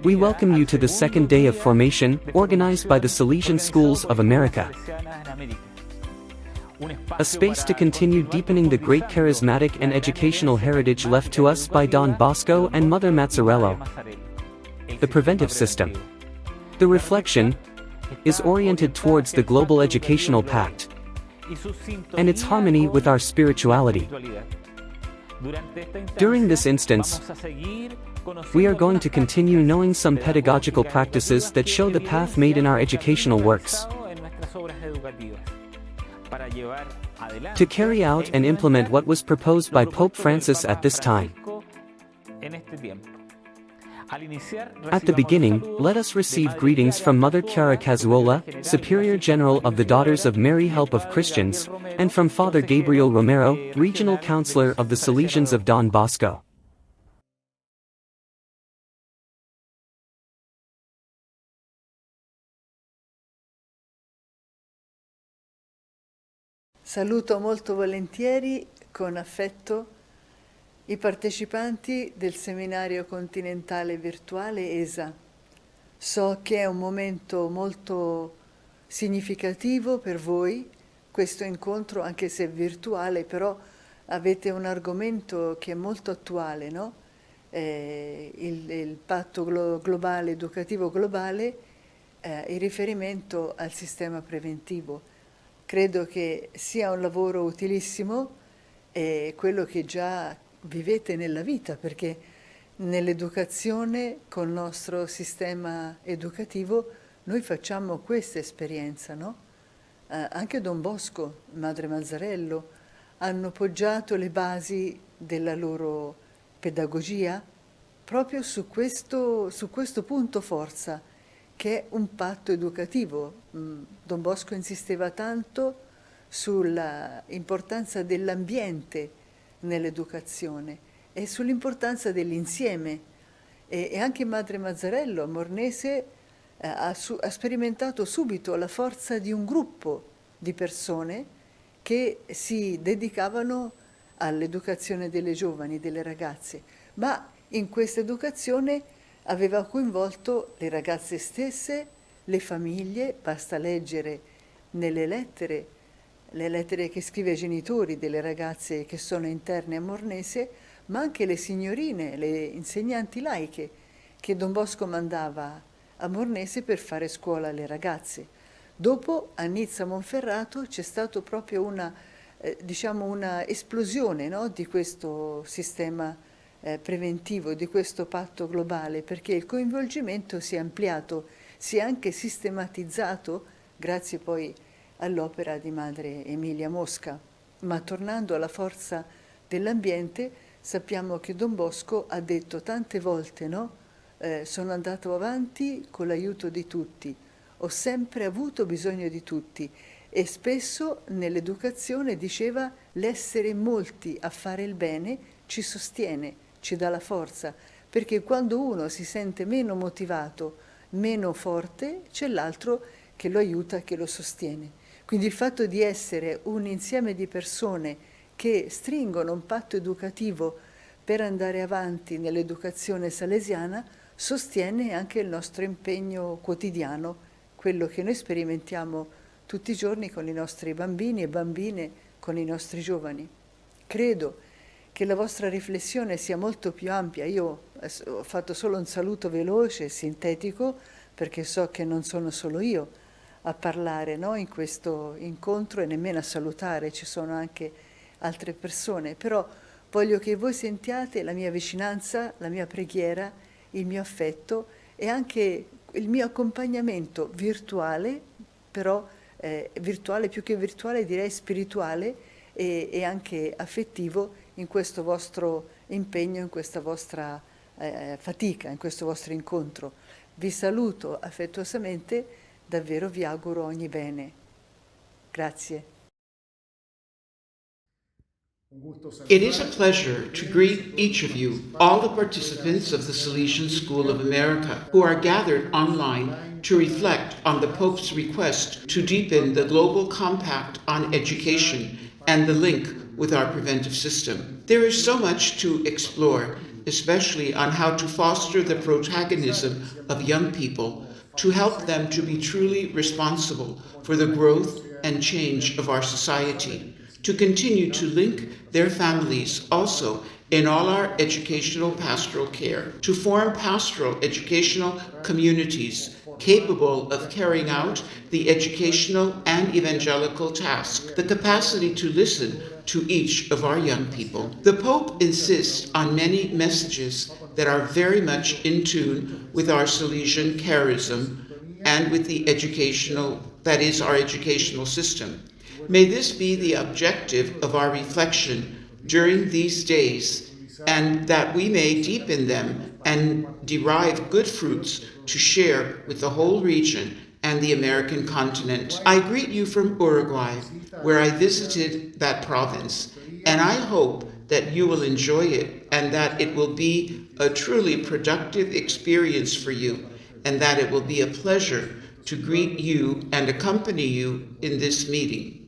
We welcome you to the second day of formation, organized by the Salesian Schools of America. A space to continue deepening the great charismatic and educational heritage left to us by Don Bosco and Mother Mazzarello. The preventive system. The reflection is oriented towards the global educational pact and its harmony with our spirituality. During this instance, we are going to continue knowing some pedagogical practices that show the path made in our educational works. To carry out and implement what was proposed by Pope Francis at this time. At the beginning, let us receive greetings from Mother Chiara Cazuola, Superior General of the Daughters of Mary Help of Christians, and from Father Gabriel Romero, Regional Counselor of the Salesians of Don Bosco. Saluto molto volentieri, con affetto, i partecipanti del seminario continentale virtuale ESA. So che è un momento molto significativo per voi, questo incontro, anche se virtuale, però avete un argomento che è molto attuale, no? Il patto globale, educativo globale, in riferimento al sistema preventivo. Credo che sia un lavoro utilissimo e quello che già vivete nella vita, perché nell'educazione, col nostro sistema educativo, noi facciamo questa esperienza, no? Anche Don Bosco, Madre Mazzarello, hanno poggiato le basi della loro pedagogia proprio su questo punto forza, che è un patto educativo. Don Bosco insisteva tanto sull'importanza dell'ambiente nell'educazione e sull'importanza dell'insieme. E anche Madre Mazzarello, a Mornese, ha sperimentato subito la forza di un gruppo di persone che si dedicavano all'educazione delle giovani, delle ragazze, ma in questa educazione aveva coinvolto le ragazze stesse, le famiglie. Basta leggere nelle lettere, le lettere che scrive ai genitori delle ragazze che sono interne a Mornese, ma anche le signorine, le insegnanti laiche che Don Bosco mandava a Mornese per fare scuola alle ragazze. Dopo, a Nizza Monferrato, c'è stata proprio una esplosione, no, di questo sistema preventivo, di questo patto globale, perché il coinvolgimento si è ampliato, si è anche sistematizzato, grazie poi all'opera di Madre Emilia Mosca. Ma tornando alla forza dell'ambiente, sappiamo che Don Bosco ha detto tante volte, no? Sono andato avanti con l'aiuto di tutti, ho sempre avuto bisogno di tutti, e spesso nell'educazione diceva: l'essere molti a fare il bene ci sostiene, ci dà la forza, perché quando uno si sente meno motivato, meno forte, c'è l'altro che lo aiuta, che lo sostiene. Quindi il fatto di essere un insieme di persone che stringono un patto educativo per andare avanti nell'educazione salesiana sostiene anche il nostro impegno quotidiano, quello che noi sperimentiamo tutti i giorni con i nostri bambini e bambine, con i nostri giovani. Credo che la vostra riflessione sia molto più ampia. Io ho fatto solo un saluto veloce, sintetico, perché so che non sono solo io a parlare, no, in questo incontro, e nemmeno a salutare, ci sono anche altre persone, però voglio che voi sentiate la mia vicinanza, la mia preghiera, il mio affetto e anche il mio accompagnamento virtuale, però virtuale, più che virtuale direi spirituale e anche affettivo, in questo vostro impegno, in questa vostra fatica, in questo vostro incontro. Vi saluto affettuosamente, davvero vi auguro ogni bene. Grazie. It is a pleasure to greet each of you, all the participants of the Salesian School of America, who are gathered online to reflect on the Pope's request to deepen the global compact on education and the link with our preventive system. There is so much to explore, especially on how to foster the protagonism of young people to help them to be truly responsible for the growth and change of our society, to continue to link their families also in all our educational pastoral care, to form pastoral educational communities capable of carrying out the educational and evangelical task, the capacity to listen to each of our young people. The Pope insists on many messages that are very much in tune with our Salesian charism and with the educational, that is, our educational system. May this be the objective of our reflection during these days, and that we may deepen them and derive good fruits to share with the whole region and the American continent. I greet you from Uruguay, where I visited that province, and I hope that you will enjoy it and that it will be a truly productive experience for you, and that it will be a pleasure to greet you and accompany you in this meeting.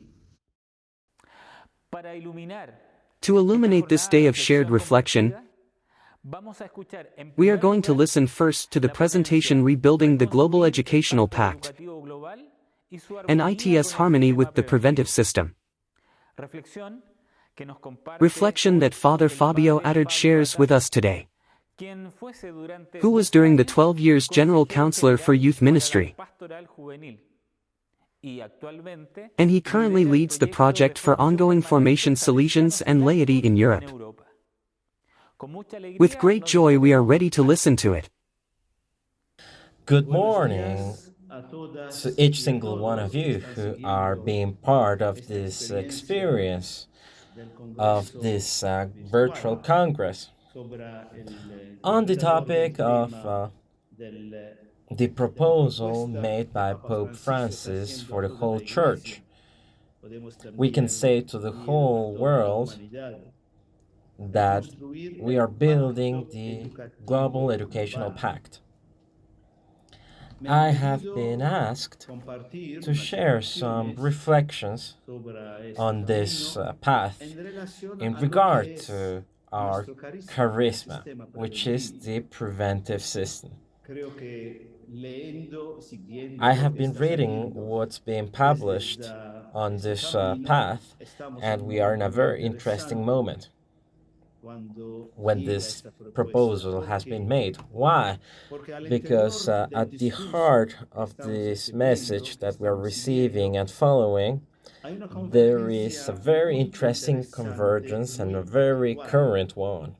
To illuminate this day of shared reflection, we are going to listen first to the presentation Rebuilding the Global Educational Pact, an ITS harmony with the preventive system. Reflection that Father Fabio Attard shares with us today, who was during the 12 years General Counselor for Youth Ministry, and he currently leads the project for ongoing formation Salesians and laity in Europe. With great joy we are ready to listen to it. Good morning to each single one of you who are being part of this experience of this virtual Congress on the topic of the proposal made by Pope Francis for the whole Church. We can say to the whole world that we are building the Global Educational Pact. I have been asked to share some reflections on this path in regard to our charisma, which is the preventive system. I have been reading what's being published on this path, and we are in a very interesting moment when this proposal has been made. Why? Because at the heart of this message that we are receiving and following, there is a very interesting convergence and a very current one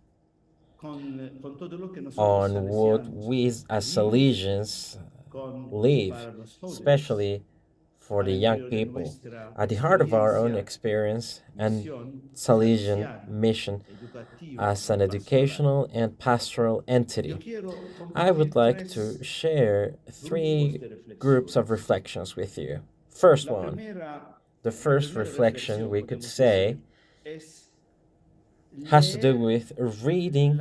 on what we as Salesians live, especially for the young people, at the heart of our own experience and Salesian mission as an educational and pastoral entity. I would like to share three groups of reflections with you. First one, the first reflection we could say has to do with reading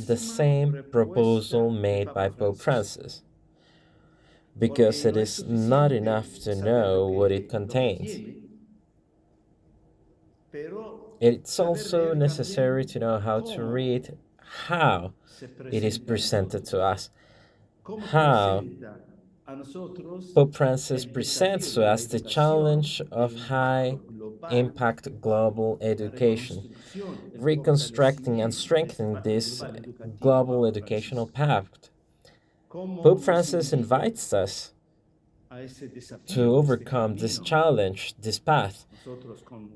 the same proposal made by Pope Francis, because it is not enough to know what it contains. It's also necessary to know how to read how it is presented to us, how Pope Francis presents to us the challenge of high-impact global education, reconstructing and strengthening this global educational pact. Pope Francis invites us to overcome this challenge, this path.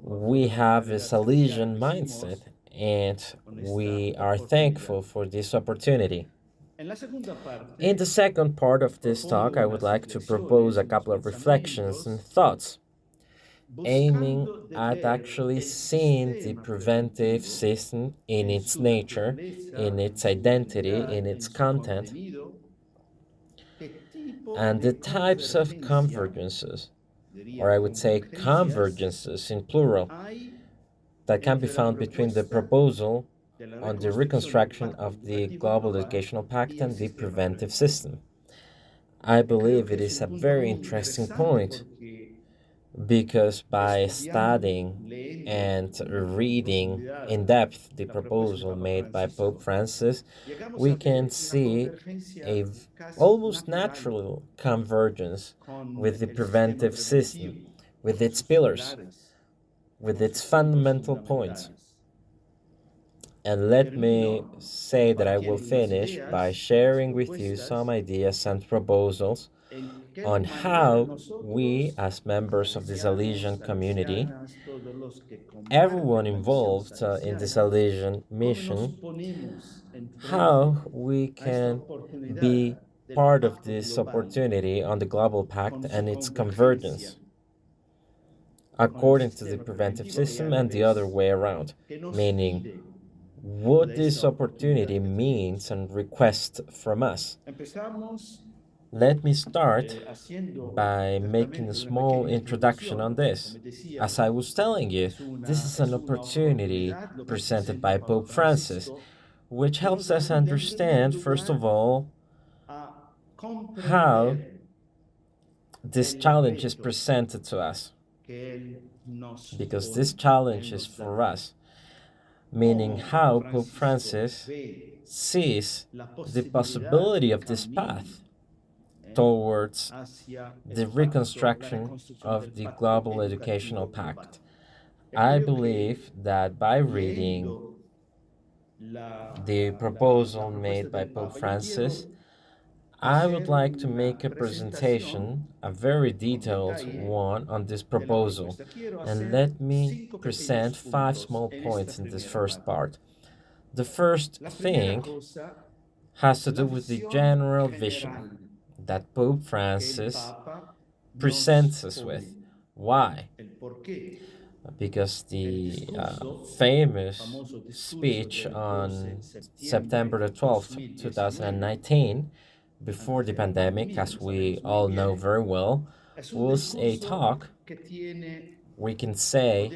We have a Salesian mindset, and we are thankful for this opportunity. In the second part of this talk, I would like to propose a couple of reflections and thoughts, aiming at actually seeing the preventive system in its nature, in its identity, in its content, and the types of convergences, or I would say convergences in plural, that can be found between the proposal on the reconstruction of the Global Educational Pact and the preventive system. I believe it is a very interesting point because by studying and reading in depth the proposal made by Pope Francis, we can see a almost natural convergence with the preventive system, with its pillars, with its fundamental points. And let me say that I will finish by sharing with you some ideas and proposals on how we, as members of the Salesian community, everyone involved in the Salesian mission, how we can be part of this opportunity on the global pact and its convergence according to the preventive system and the other way around, meaning what this opportunity means and requests from us. Let me start by making a small introduction on this. As I was telling you, this is an opportunity presented by Pope Francis, which helps us understand, first of all, how this challenge is presented to us. Because this challenge is for us, meaning how Pope Francis sees the possibility of this path towards the reconstruction of the global educational pact. I believe that by reading the proposal made by Pope Francis, I would like to make a presentation, a very detailed one, on this proposal. And let me present 5 small points in this first part. The first thing has to do with the general vision that Pope Francis presents us with. Why? Because the famous speech on September the 12th, 2019, before the pandemic, as we all know very well, was a talk, we can say,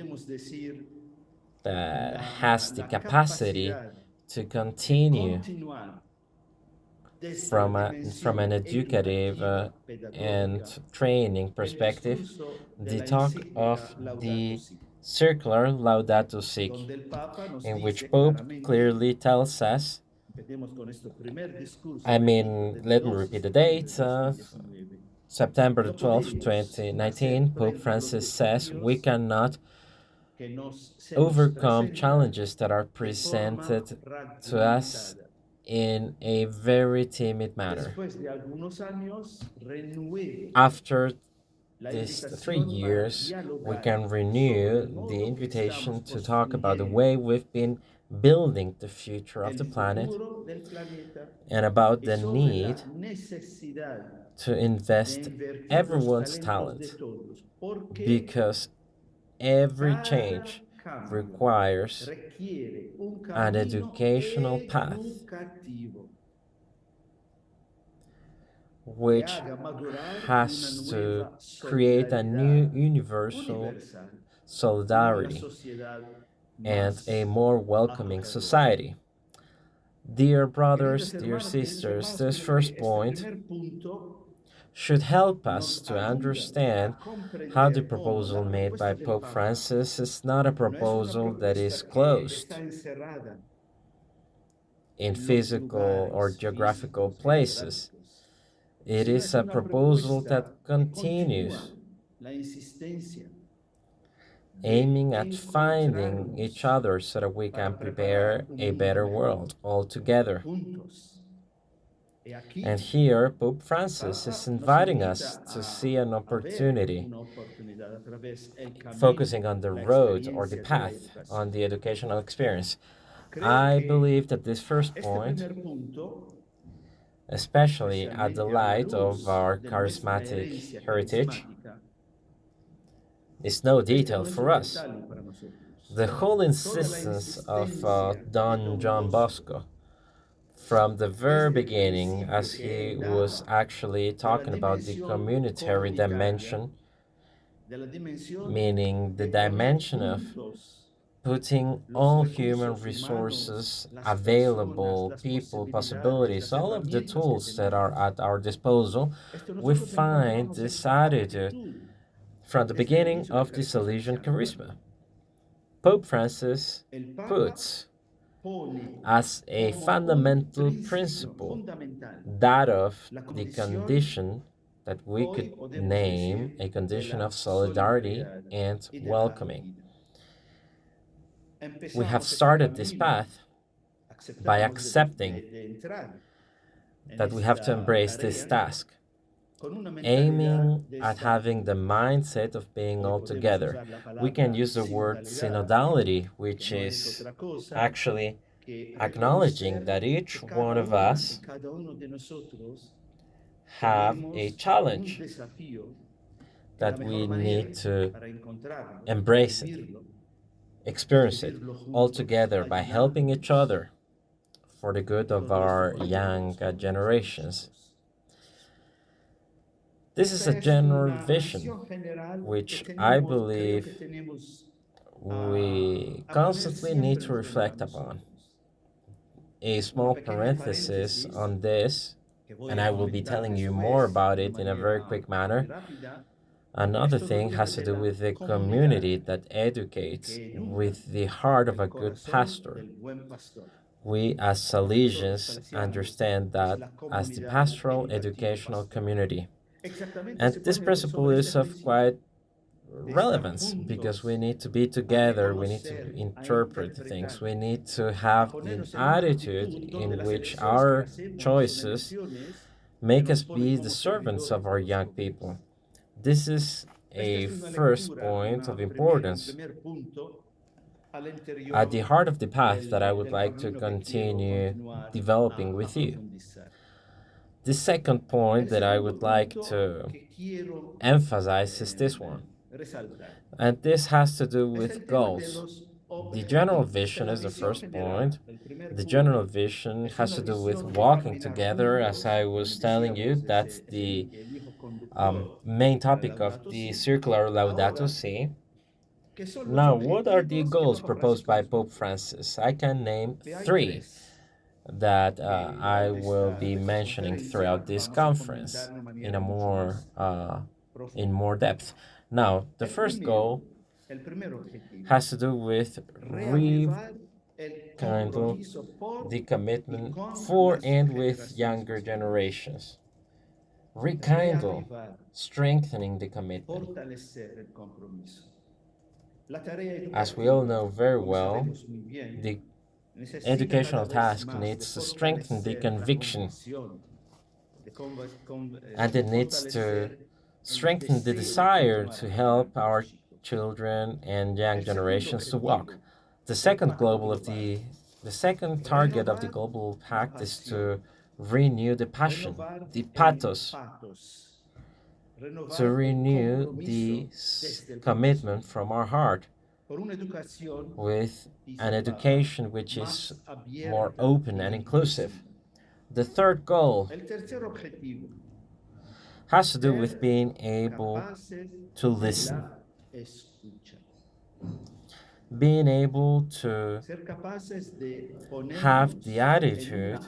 that has the capacity to continue from an educative and training perspective, the talk of the circular Laudato Si, in which Pope clearly tells us, let me repeat the date, September the 12th, 2019, Pope Francis says we cannot overcome challenges that are presented to us in a very timid manner. After these 3 years, we can renew the invitation to talk about the way we've been building the future of the planet and about the need to invest everyone's talent, because every change requires an educational path which has to create a new universal solidarity and a more welcoming society. Dear brothers, dear sisters, this first point should help us to understand how the proposal made by Pope Francis is not a proposal that is closed in physical or geographical places. It is a proposal that continues, aiming at finding each other so that we can prepare a better world all together. And here, Pope Francis is inviting us to see an opportunity, focusing on the road or the path, on the educational experience. I believe that this first point, especially at the light of our charismatic heritage, is no detail for us. The whole insistence of Don John Bosco, from the very beginning, as he was actually talking about the communitary dimension, meaning the dimension of putting all human resources available, people, possibilities, all of the tools that are at our disposal, we find this attitude from the beginning of the Salesian Charisma. Pope Francis puts as a fundamental principle that of the condition that we could name a condition of solidarity and welcoming. We have started this path by accepting that we have to embrace this task, aiming at having the mindset of being all together. We can use the word synodality, which is actually acknowledging that each one of us have a challenge that we need to embrace it, experience it all together by helping each other for the good of our young generations. This is a general vision which I believe we constantly need to reflect upon. A small parenthesis on this, and I will be telling you more about it in a very quick manner. Another thing has to do with the community that educates with the heart of a good pastor. We as Salesians understand that as the pastoral educational community. And this principle is of quite relevance because we need to be together, we need to interpret things, we need to have an attitude in which our choices make us be the servants of our young people. This is a first point of importance at the heart of the path that I would like to continue developing with you. The second point that I would like to emphasize is this one. And this has to do with goals. The general vision is the first point. The general vision has to do with walking together. As I was telling you, that's the main topic of the circular Laudato Si. Now, what are the goals proposed by Pope Francis? I can name three that I will be mentioning throughout this conference in more depth. Now, the first goal has to do with rekindle the commitment for and with younger generations. Rekindle, strengthening the commitment. As we all know very well, the educational task needs to strengthen the conviction, and it needs to strengthen the desire to help our children and young generations to walk. The second target of the global pact is to renew the passion, the pathos, to renew the commitment from our heart with an education which is more open and inclusive. The third goal has to do with being able to listen, being able to have the attitude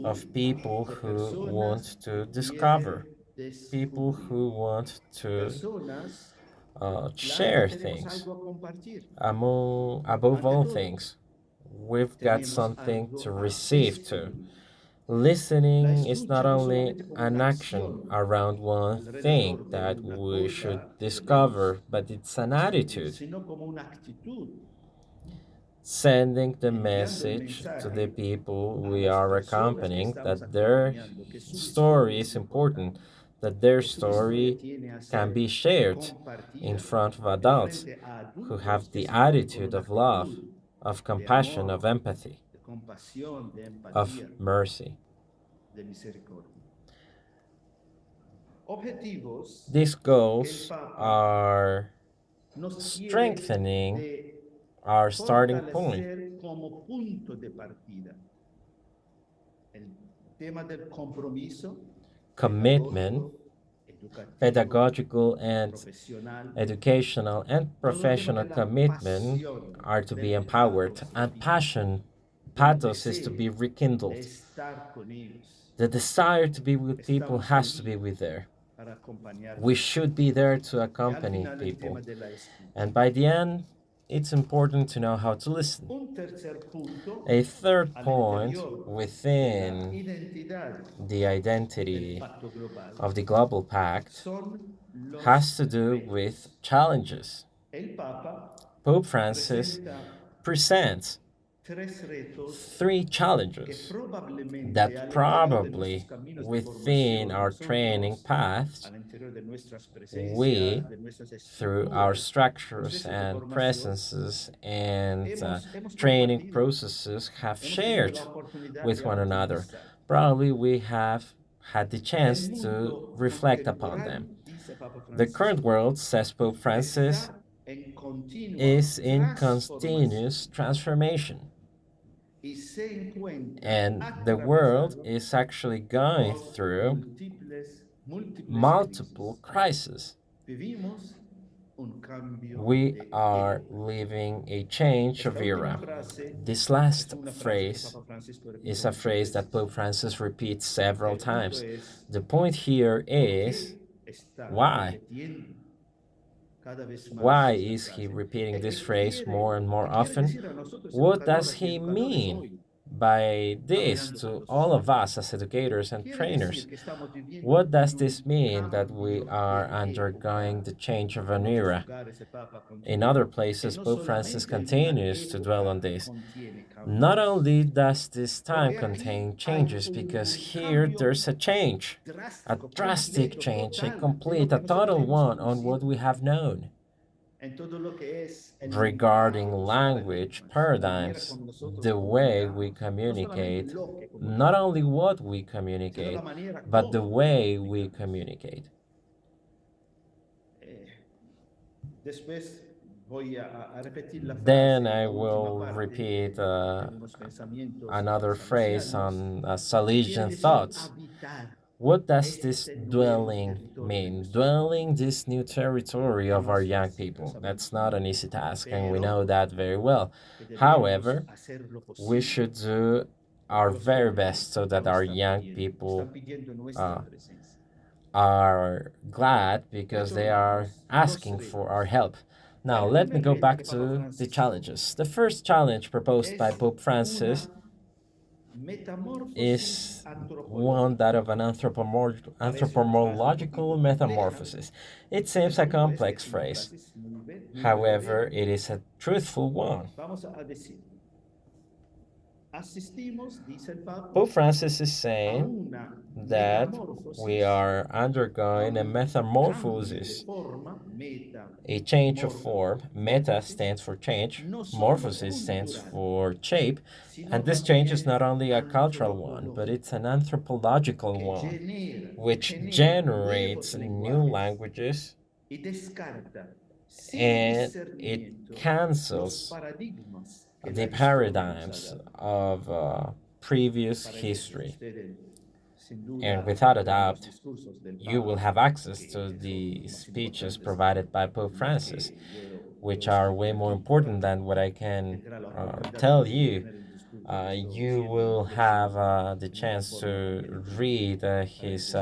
of people who want to discover, people who want to share things. Above all things, we've got something to receive too. Listening is not only an action around one thing that we should discover, but it's an attitude. Sending the message to the people we are accompanying that their story is important, that their story can be shared in front of adults who have the attitude of love, of compassion, of empathy, of mercy. These goals are strengthening our starting point. Commitment, pedagogical and educational and professional commitment are to be empowered, and passion, pathos, is to be rekindled. The desire to be with people has to be with there. We should be there to accompany people. And by the end, it's important to know how to listen. A third point within the identity of the Global Pact has to do with challenges. Pope Francis presents three challenges that probably within our training paths, we, through our structures and presences and training processes, have shared with one another. Probably we have had the chance to reflect upon them. The current world, says Pope Francis, is in continuous transformation. And the world is actually going through multiple crises. We are living a change of era. This last phrase is a phrase that Pope Francis repeats several times. The point here is why? Why is he repeating this phrase more and more often? What does he mean by this to all of us as educators and trainers? What does this mean that we are undergoing the change of an era? In other places, Pope Francis continues to dwell on this. Not only does this time contain changes, because here there's a change, a drastic change, a complete, a total one on what we have known regarding language paradigms, the way we communicate, not only what we communicate, but the way we communicate. Then I will repeat another phrase on Salesian thoughts. What does this dwelling mean? Dwelling this new territory of our young people. That's not an easy task, and we know that very well. However, we should do our very best so that our young people are glad because they are asking for our help. Now, let me go back to the challenges. The first challenge proposed by Pope Francis is one that of an anthropomorphological metamorphosis. It seems a complex phrase. However, it is a truthful one. Pope Francis is saying that we are undergoing a metamorphosis, a change of form. Meta stands for change, morphosis stands for shape, and this change is not only a cultural one, but it's an anthropological one, which generates new languages and it cancels the paradigms of previous history. And without a doubt, you will have access to the speeches provided by Pope Francis, which are way more important than what I can tell you. You will have the chance to read his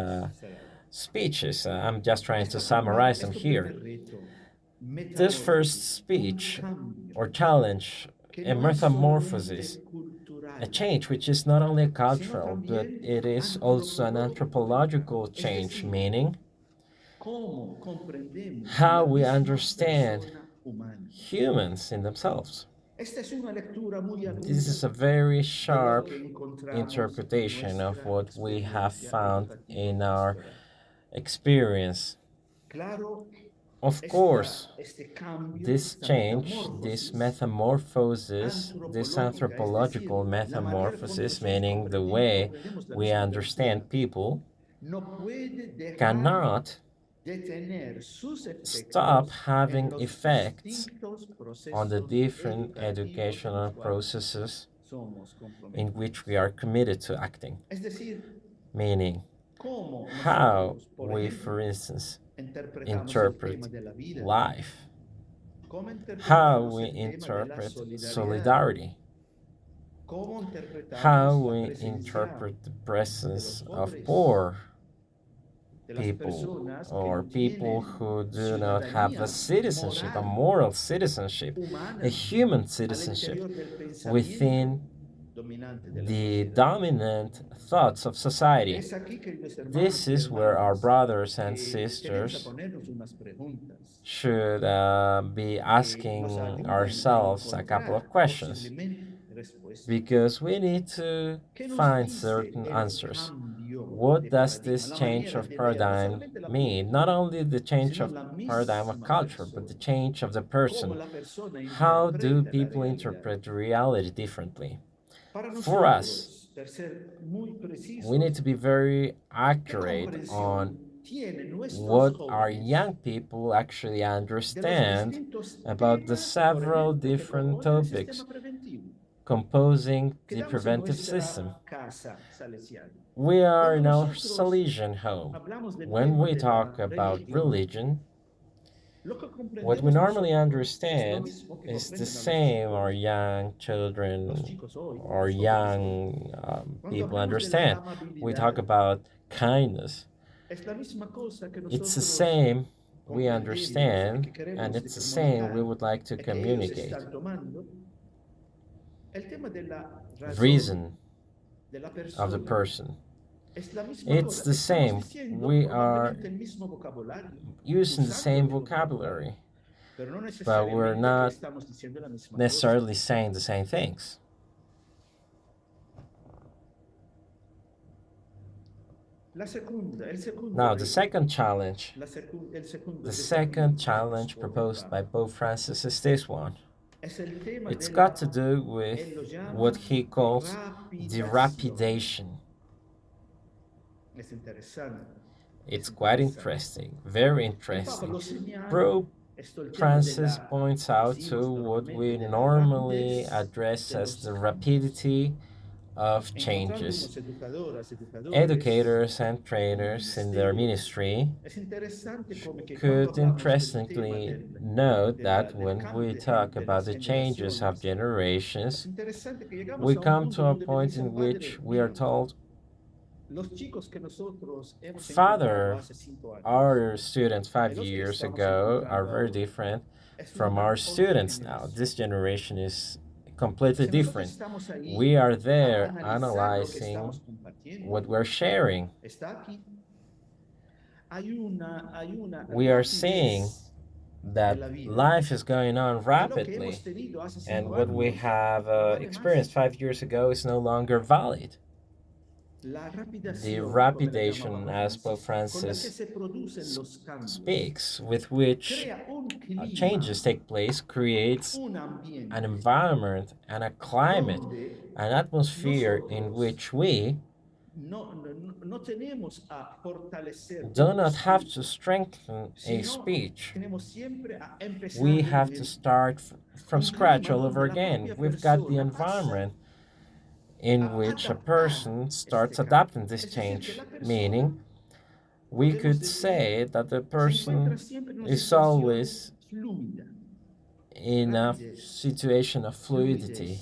speeches. I'm just trying to summarize them here. This first speech or challenge, a metamorphosis, a change which is not only cultural, but it is also an anthropological change, meaning how we understand humans in themselves. This is a very sharp interpretation of what we have found in our experience. Of course, this change, this metamorphosis, this anthropological metamorphosis, meaning the way we understand people, cannot stop having effects on the different educational processes in which we are committed to acting. Meaning, how we, for instance, interpret life, how we interpret solidarity, how we interpret the presence of poor, people or people who do not have a citizenship, a moral citizenship, a human citizenship within the dominant thoughts of society. This is where our brothers and sisters should be asking ourselves a couple of questions because we need to find certain answers. What does this change of paradigm mean? Not only the change of paradigm of culture, but the change of the person. How do people interpret reality differently? For us, we need to be very accurate on what our young people actually understand about the several different topics composing the preventive system. We are in our Salesian home. When we talk about religion, what we normally understand is the same our young children or young people understand. We talk about kindness. It's the same we understand, and it's the same we would like to communicate. Reason of the person. It's the same. We are using the same vocabulary, but we're not necessarily saying the same things. Now, the second challenge proposed by Pope Francis is this one. It's got to do with what he calls the rapidation. It's quite interesting, very interesting. Pope Francis points out to what we normally address as the rapidity of changes. Educators and trainers in their ministry could interestingly note that when we talk about the changes of generations, we come to a point in which we are told, Father, our students 5 years ago are very different from our students now. This generation is completely different. We are there analyzing what we're sharing. We are seeing that life is going on rapidly, and what we have experienced 5 years ago is no longer valid. The rapidation, as Pope Francis speaks, with which changes take place, creates an environment and a climate, an atmosphere in which we do not have to strengthen a speech. We have to start from scratch all over again. We've got the environment in which a person starts adapting this change, meaning we could say that the person is always in a situation of fluidity,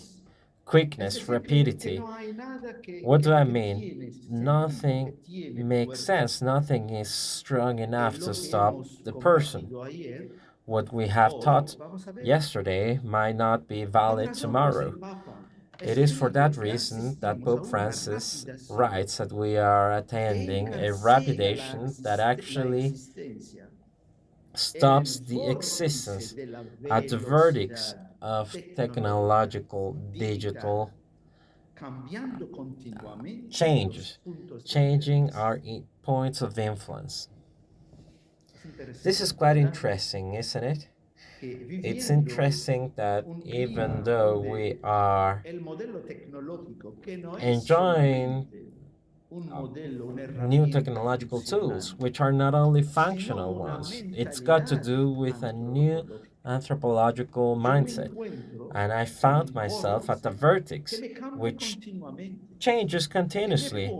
quickness, rapidity. What do I mean? Nothing makes sense. Nothing is strong enough to stop the person. What we have taught yesterday might not be valid tomorrow. It is for that reason that Pope Francis writes that we are attending a rapidation that actually stops the existence at the verdicts of technological, digital changes, changing our points of influence. This is quite interesting, isn't it? It's interesting that even though we are enjoying new technological tools, which are not only functional ones, it's got to do with a new anthropological mindset. And I found myself at the vertex, which changes continuously.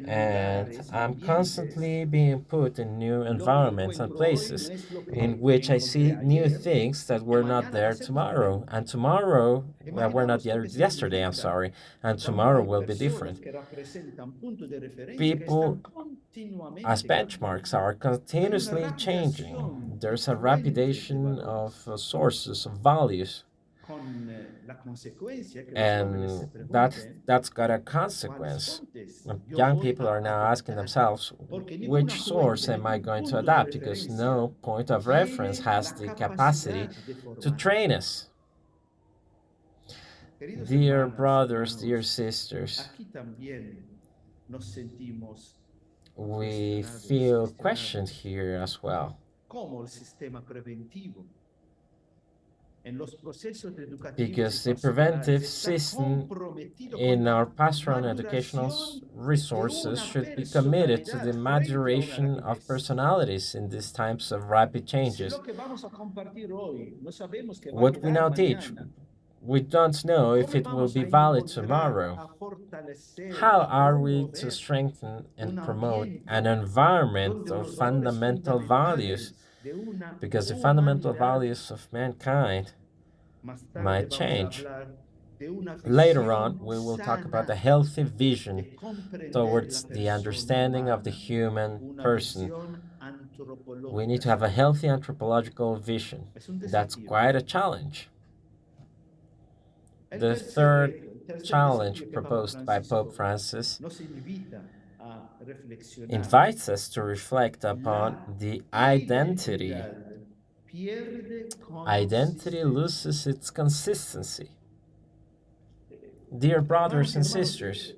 and I'm constantly being put in new environments and places in which I see new things that were not there tomorrow. And tomorrow, well, were not there yesterday, I'm sorry, and tomorrow will be different. People as benchmarks are continuously changing. There's a rapidation of sources, of values, and that's got a consequence. Young people are now asking themselves, which source am I going to adapt? Because no point of reference has the capacity to train us. Dear brothers, dear sisters, we feel questioned here as well. Because the preventive system in our pastoral and educational resources should be committed to the maturation of personalities in these times of rapid changes. What we now teach, we don't know if it will be valid tomorrow. How are we to strengthen and promote an environment of fundamental values? Because the fundamental values of mankind might change. Later on, we will talk about a healthy vision towards the understanding of the human person. We need to have a healthy anthropological vision. That's quite a challenge. The third challenge proposed by Pope Francis invites us to reflect upon the identity. Identity loses its consistency. Dear brothers and sisters,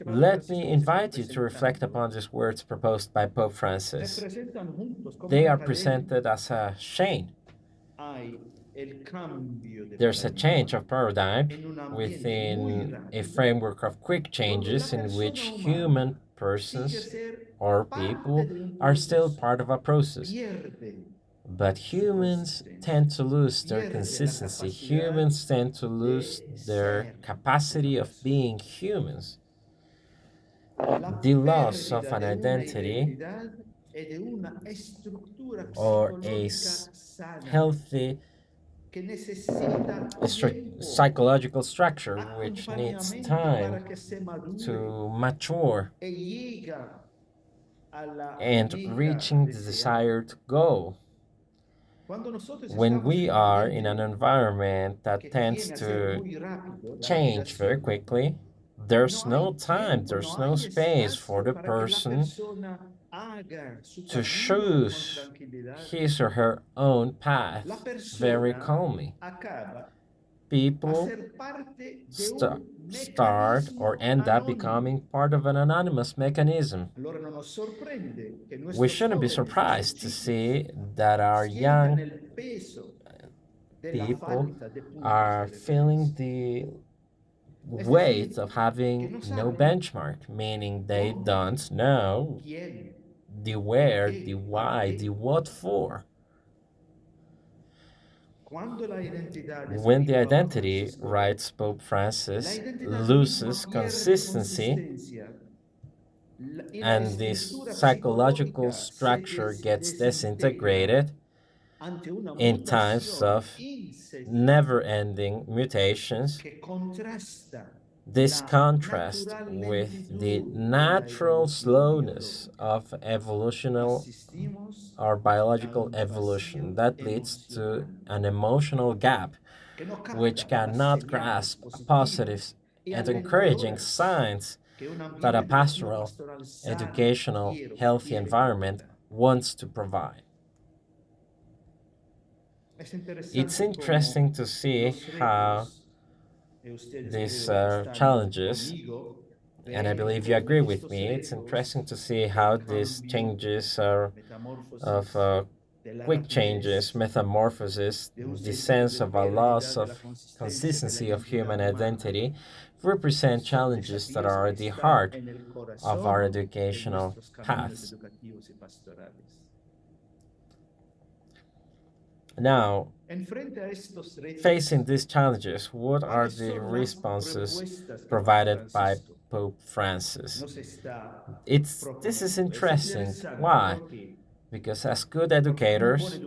let me invite you to reflect upon these words proposed by Pope Francis. They are presented as a chain. There's a change of paradigm within a framework of quick changes in which human persons or people are still part of a process. But humans tend to lose their consistency. Humans tend to lose their capacity of being humans. The loss of an identity or a healthy psychological structure which needs time to mature and reaching the desired goal. When we are in an environment that tends to change very quickly, there's no time, there's no space for the person to choose his or her own path very calmly. People start or end up becoming part of an anonymous mechanism. We shouldn't be surprised to see that our young people are feeling the weight of having no benchmark, meaning they don't know the where, the why, the what for. When the identity, writes Pope Francis, loses consistency and this psychological structure gets disintegrated in times of never-ending mutations, this contrast with the natural slowness of evolutional or biological evolution that leads to an emotional gap which cannot grasp positive and encouraging signs that a pastoral, educational, healthy environment wants to provide. It's interesting to see how these challenges, and I believe you agree with me, it's interesting to see how these changes are of quick changes, metamorphosis, the sense of a loss of consistency of human identity represent challenges that are at the heart of our educational paths. Now, facing these challenges, what are the responses provided by Pope Francis? This is interesting. Why? Because as good educators,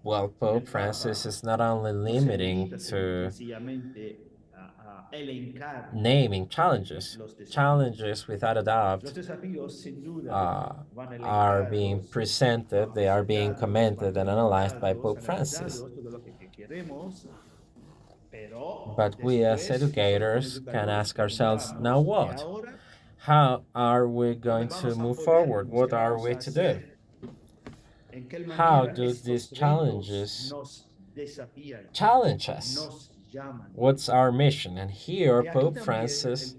well, Pope Francis is not only limiting to naming challenges, challenges without a doubt uh, are being presented, they are being commented and analyzed by Pope Francis. But we as educators can ask ourselves, now what? How are we going to move forward? What are we to do? How do these challenges challenge us? What's our mission? And here, Pope Francis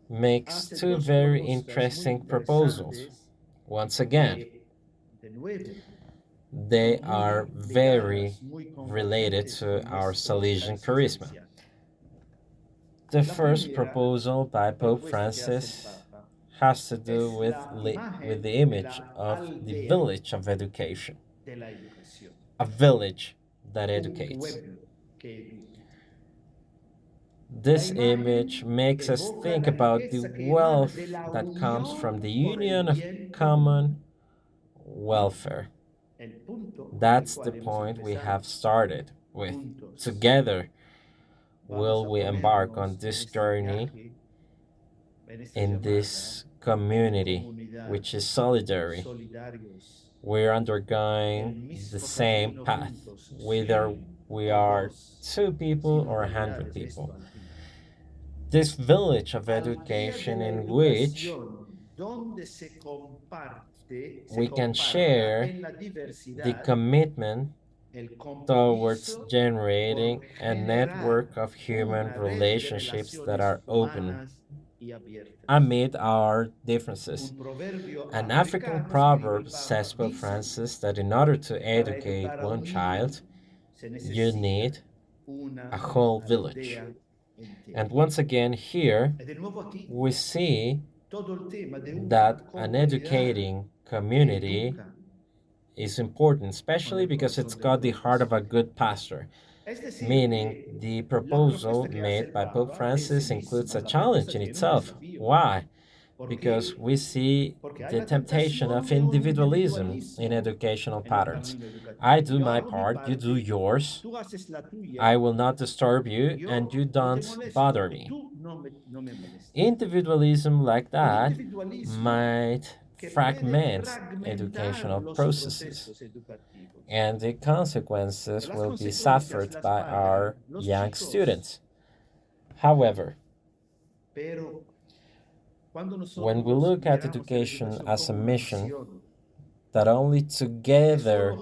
makes two very interesting proposals. Once again, they are very related to our Salesian charisma. The first proposal by Pope Francis has to do with the image of the village of education, a village that educates. This image makes us think about the wealth that comes from the union of common welfare. That's the point we have started with. Together, will we embark on this journey in this community, which is solidary. We're undergoing the same path, whether we are 2 people or 100 people. This village of education in which we can share the commitment towards generating a network of human relationships that are open amid our differences. An African proverb says, Pope Francis, that in order to educate one child, you need a whole village. And once again, here we see that an educating community is important, especially because it's got the heart of a good pastor. Meaning, the proposal made by Pope Francis includes a challenge in itself. Why? Because we see the temptation of individualism in educational patterns. I do my part, you do yours. I will not disturb you, and you don't bother me. Individualism like that might fragment educational processes, and the consequences will be suffered by our young students. However, when we look at education as a mission, that only together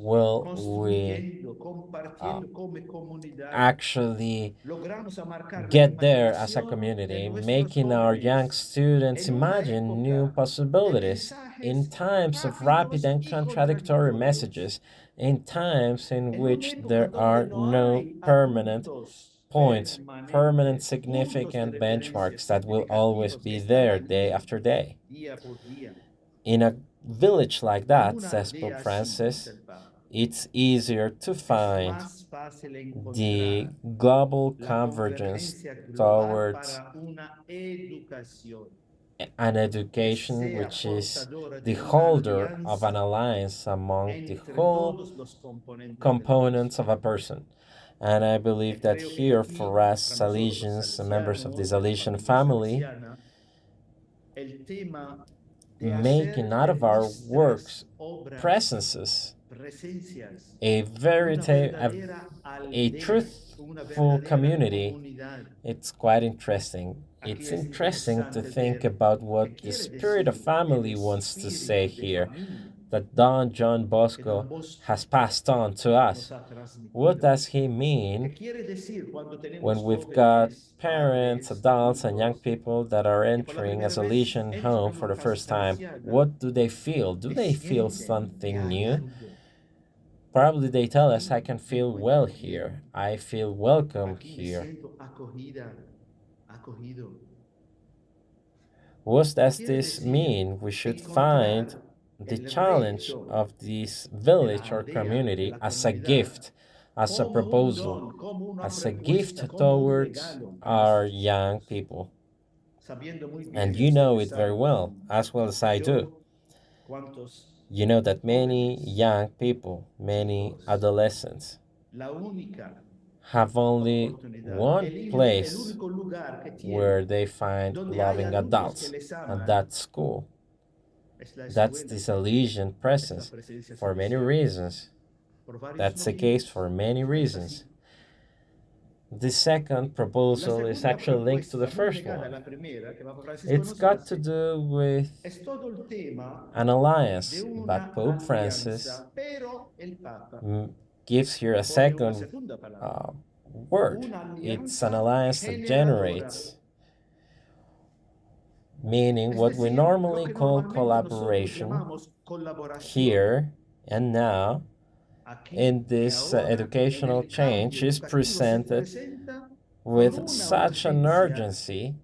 will we actually get there as a community, making our young students imagine new possibilities in times of rapid and contradictory messages, in times in which there are no permanent points, permanent significant benchmarks that will always be there day after day. In a village like that, says Pope Francis, it's easier to find the global convergence towards an education which is the holder of an alliance among the whole components of a person. And I believe that here, for us Salesians, members of the Salesian family, making out of our works presences a a truthful community, it's quite interesting. It's interesting to think about what the spirit of family wants to say here, that Don John Bosco has passed on to us. What does he mean when we've got parents, adults, and young people that are entering a Salesian home for the first time? What do they feel? Do they feel something new? Probably they tell us, I can feel well here. I feel welcome here. What does this mean? We should find the challenge of this village or community as a gift, as a proposal, as a gift towards our young people. And you know it very well as I do. You know that many young people, many adolescents, have only one place where they find loving adults, and that's school. That's the Salesian presence for many reasons. That's the case for many reasons. The second proposal is actually linked to the first one. It's got to do with an alliance, but Pope Francis gives here a second uh, word. It's an alliance that generates, meaning what we normally call collaboration here and now in this educational change is presented with such an urgency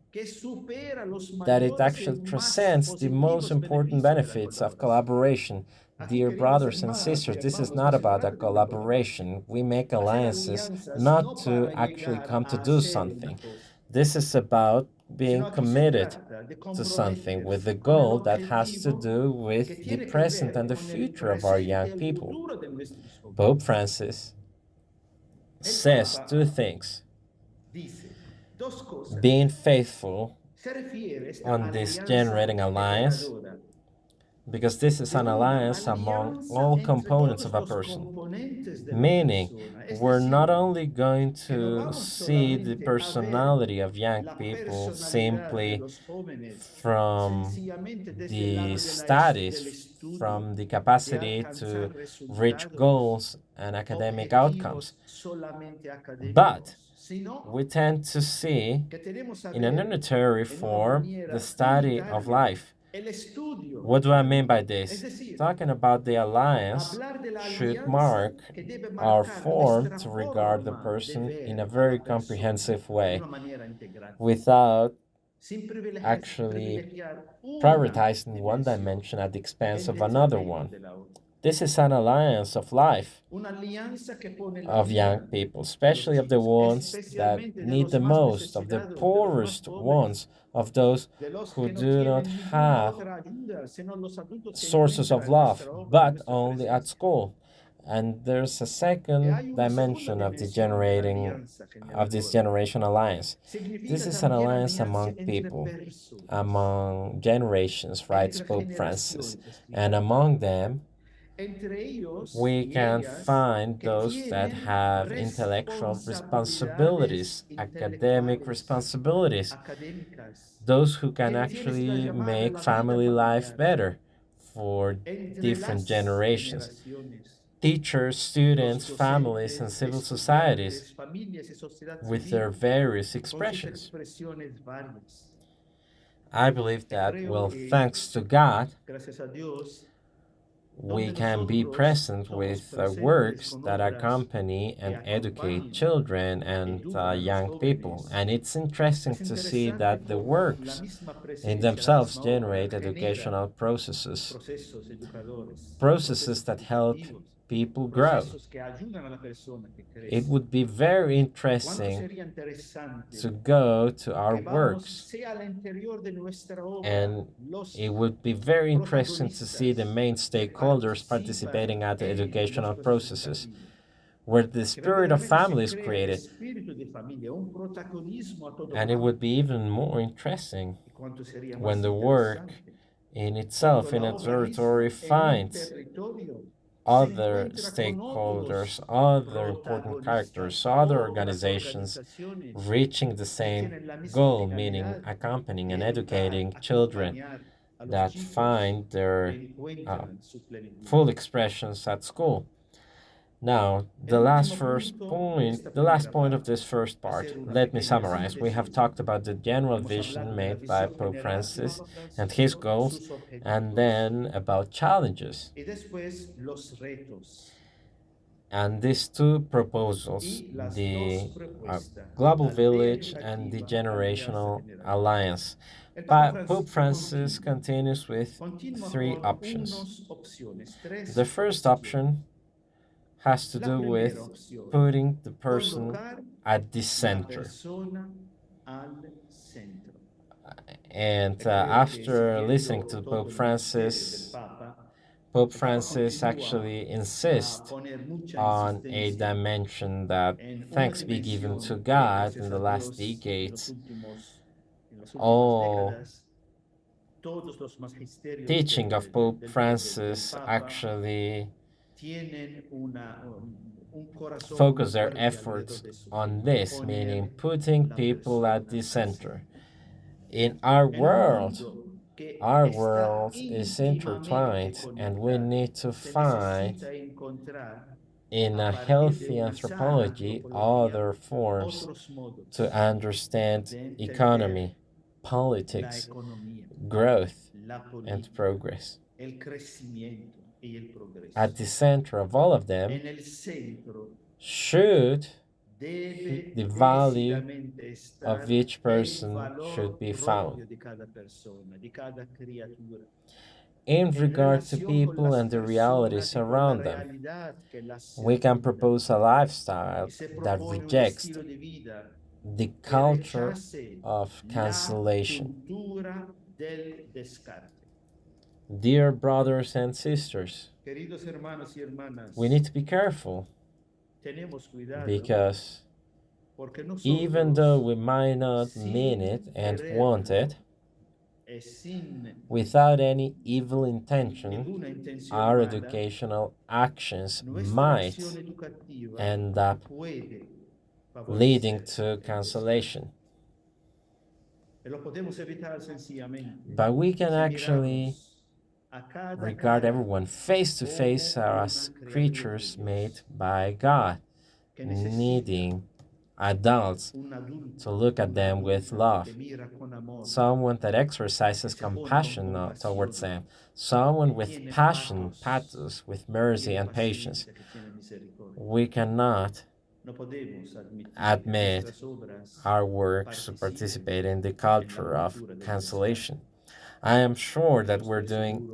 that it actually transcends the most important benefits of collaboration. Dear brothers and sisters, this is not about a collaboration. We make alliances not to actually come to do something. This is about being committed to something with the goal that has to do with the present and the future of our young people. Pope Francis says two things: being faithful on this generating alliance, because this is an alliance among all components of a person. Meaning, we're not only going to see the personality of young people simply from the studies, from the capacity to reach goals and academic outcomes, but we tend to see in an unitary form the study of life. What do I mean by this? Talking about the alliance should mark our form to regard the person in a very comprehensive way without actually prioritizing one dimension at the expense of another one. This is an alliance of life, of young people, especially of the ones that need the most, of the poorest ones, of those who do not have sources of love, but only at school. And there's a second dimension of the generating of this generation alliance. This is an alliance among people, among generations, writes Pope Francis, and among them we can find those that have intellectual responsibilities, academic responsibilities, those who can actually make family life better for different generations. Teachers, students, families, and civil societies with their various expressions. I believe that, well, thanks to God, we can be present with works that accompany and educate children and young people. And it's interesting to see that the works in themselves generate educational processes that help people grow. It would be very interesting to go to our works, and it would be very interesting to see the main stakeholders participating at the educational processes, where the spirit of family is created. And it would be even more interesting when the work in itself, in its territory, finds other stakeholders, other important characters, other organizations reaching the same goal, meaning accompanying and educating children that find their full expressions at school. Now, the last point of this first part, let me summarize. We have talked about the general vision made by Pope Francis and his goals, and then about challenges. And these two proposals, the global village and the generational alliance, But Pope Francis continues with three options. The first option has to do with putting the person at the center. And after listening to Pope Francis actually insists on a dimension that, thanks be given to God, in the last decades, all teaching of Pope Francis actually focus their efforts on this, meaning putting people at the center. In our world is intertwined, and we need to find in a healthy anthropology other forms to understand economy, politics, growth, and progress. At the center of all of them should the value of each person should be found. In regard to people and the realities around them, we can propose a lifestyle that rejects the culture of cancellation. Dear brothers and sisters, we need to be careful because even though we might not mean it and want it, without any evil intention, our educational actions might end up leading to cancellation. But we can actually regard everyone face to face as creatures made by God, needing adults to look at them with love, someone that exercises compassion towards them, someone with passion, pathos, with mercy and patience. We cannot admit our works to participate in the culture of cancellation. I am sure that we're doing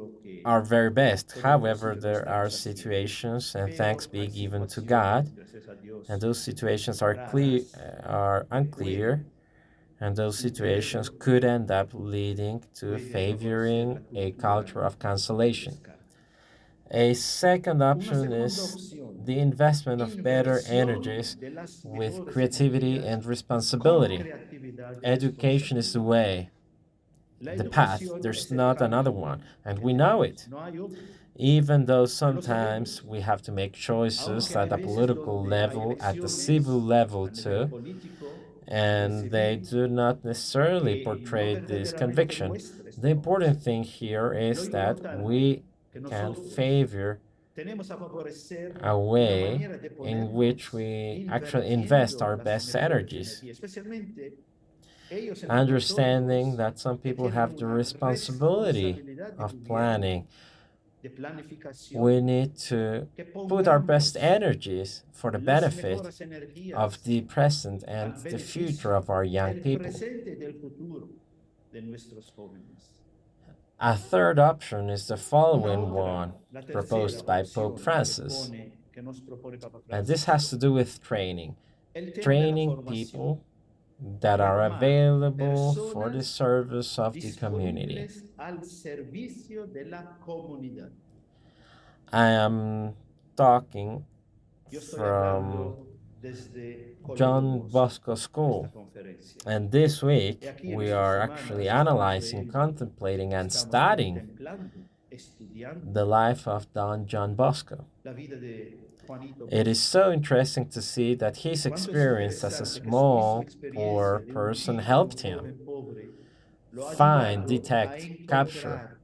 our very best. However, there are situations, and thanks be given to God, and those situations are unclear, and those situations could end up leading to favoring a culture of cancellation. A second option is the investment of better energies with creativity and responsibility. Education is the way, the path. There's not another one, and we know it. Even though sometimes we have to make choices at the political level, at the civil level too, and they do not necessarily portray this conviction. The important thing here is that we can favor a way in which we actually invest our best energies, understanding that some people have the responsibility of planning. We need to put our best energies for the benefit of the present and the future of our young people. A third option is the following one, proposed by Pope Francis. And this has to do with training. Training people that are available for the service of the community. I am talking from Don Bosco School, and this week we are actually analyzing, contemplating, and studying the life of Don John Bosco. It is so interesting to see that his experience as a small, poor person helped him find, detect, capture,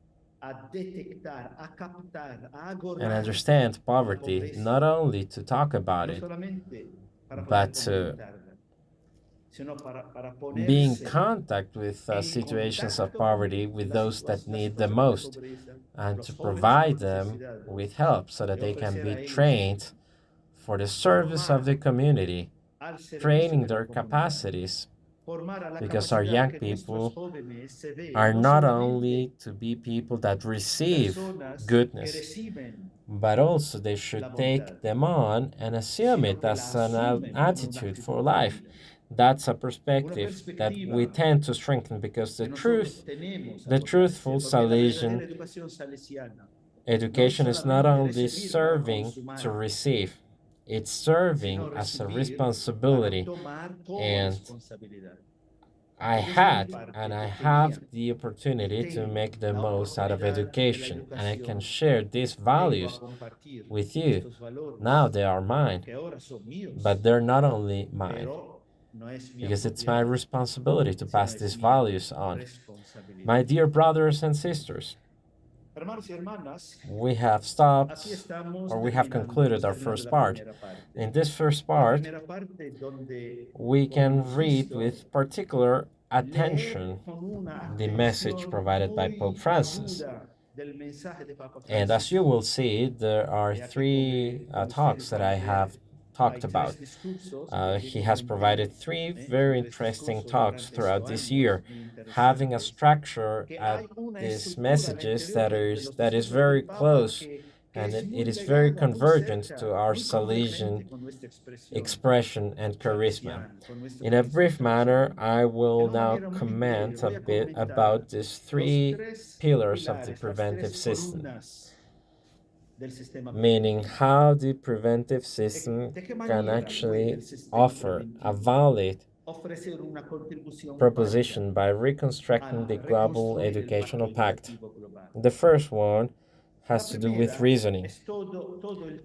and understand poverty, not only to talk about it, but to be in contact with situations of poverty with those that need the most, and to provide them with help so that they can be trained for the service of the community, training their capacities because our young people are not only to be people that receive goodness, but also they should take them on and assume it as an attitude for life. That's a perspective that we tend to strengthen because the truthful Salesian education is not only serving to receive, it's serving as a responsibility. And I have the opportunity to make the most out of education, and I can share these values with you. Now they are mine, but they're not only mine, because it's my responsibility to pass these values on. My dear brothers and sisters, we have stopped, or we have concluded our first part. In this first part, we can read with particular attention the message provided by Pope Francis. And as you will see, there are three talks that I have talked about. He has provided three very interesting talks throughout this year, having a structure at these messages that is very close, and it is very convergent to our Salesian expression and charisma. In a brief manner, I will now comment a bit about these three pillars of the preventive system, meaning how the preventive system can actually offer a valid proposition by reconstructing the global educational pact. The first one has to do with reasoning.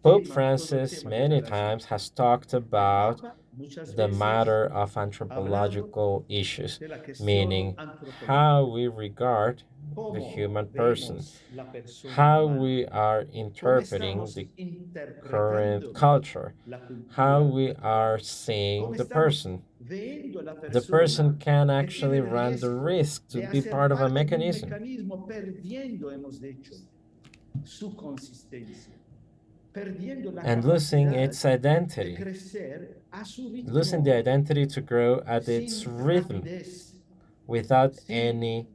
Pope Francis many times has talked about the matter of anthropological issues, meaning how we regard the human person, how we are interpreting the current culture, how we are seeing the person. The person can actually run the risk to be part of a mechanism. And losing its identity, losing the identity to grow at its rhythm without any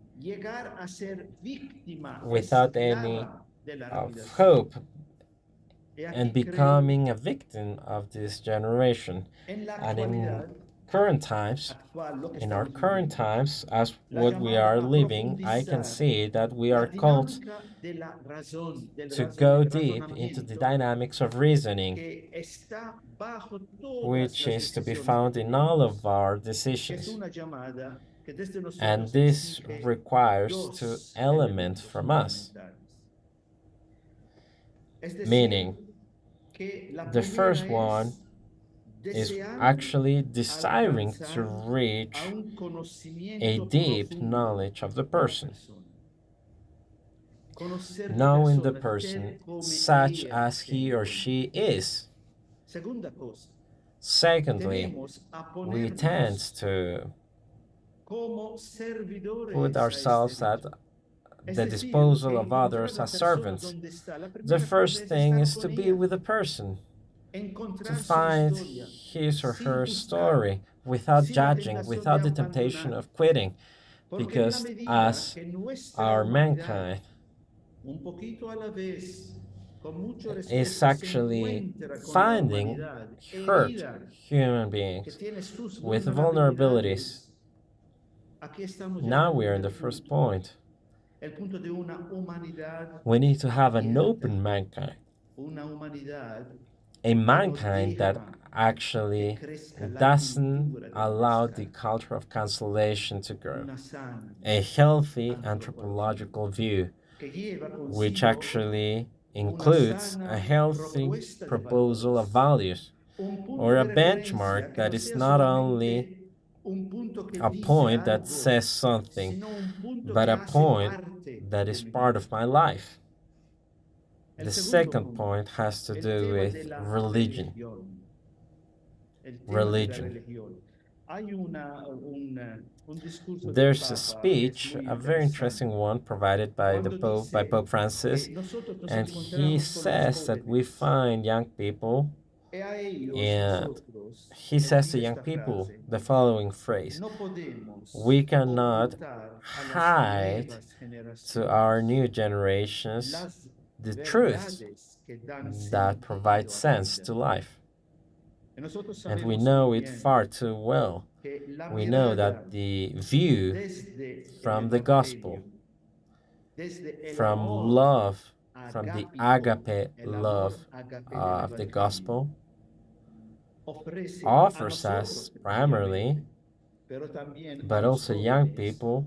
hope, and becoming a victim of this generation. And in our current times, as what we are living, I can see that we are called to go deep into the dynamics of reasoning, which is to be found in all of our decisions. And this requires two elements from us, meaning the first one is actually desiring to reach a deep knowledge of the person, knowing the person such as he or she is. Secondly, we tend to put ourselves at the disposal of others as servants. The first thing is to be with the person, to find his or her story without judging, without the temptation of quitting, because as our mankind is actually finding hurt human beings with vulnerabilities. Now we are in the first point. We need to have an open mankind, a mankind that actually doesn't allow the culture of cancellation to grow, a healthy anthropological view, which actually includes a healthy proposal of values, or a benchmark that is not only a point that says something, but a point that is part of my life. The second point has to do with religion. There's a speech, a very interesting one, provided by Pope Francis, and he says that we find young people And he says to young people the following phrase: we cannot hide to our new generations the truths that provide sense to life. And we know it far too well. We know that the view from the gospel, from love, from the agape love of the gospel, offers us primarily, but also young people,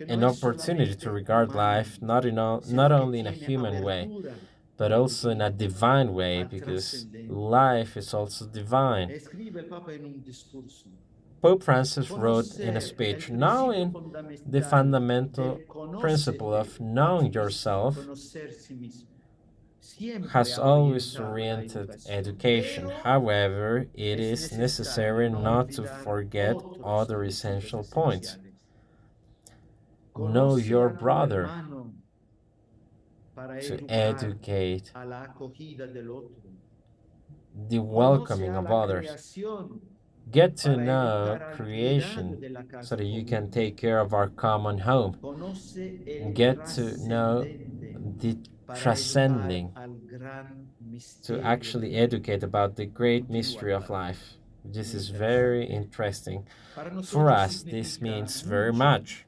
an opportunity to regard life not only in a human way, but also in a divine way, because life is also divine. Pope Francis wrote in a speech, knowing the fundamental principle of knowing yourself has always oriented education. However, it is necessary not to forget other essential points. Know your brother, to educate the welcoming of others. Get to know creation so that you can take care of our common home. Get to know the transcending, to actually educate about the great mystery of life. This is very interesting. For us, this means very much.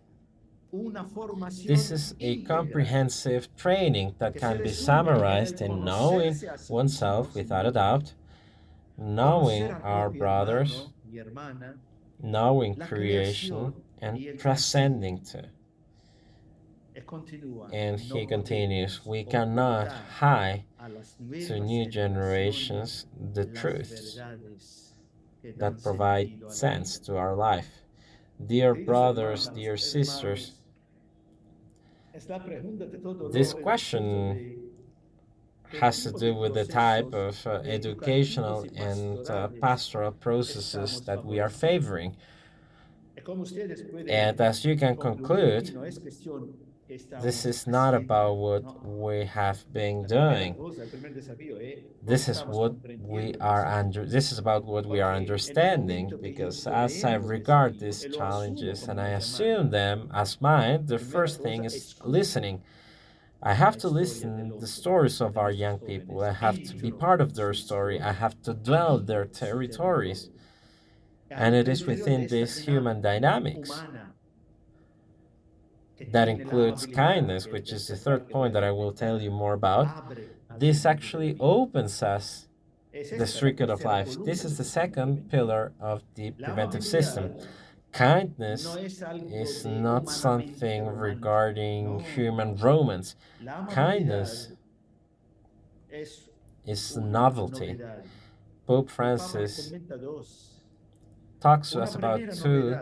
This is a comprehensive training that can be summarized in knowing oneself without a doubt, knowing our brothers, knowing creation, and transcending to. And he continues, we cannot hide to new generations the truths that provide sense to our life. Dear brothers, dear sisters, this question has to do with the type of educational and pastoral processes that we are favoring. And as you can conclude, this is not about what we have been doing. This is about what we are understanding, because as I regard these challenges and I assume them as mine, the first thing is listening. I have to listen the stories of our young people. I have to be part of their story. I have to dwell their territories. And it is within these human dynamics that includes kindness, which is the third point that I will tell you more about. This actually opens us the circuit of life. This is the second pillar of the preventive system. Kindness is not something regarding human romance. Kindness is novelty. Pope Francis talks to us about two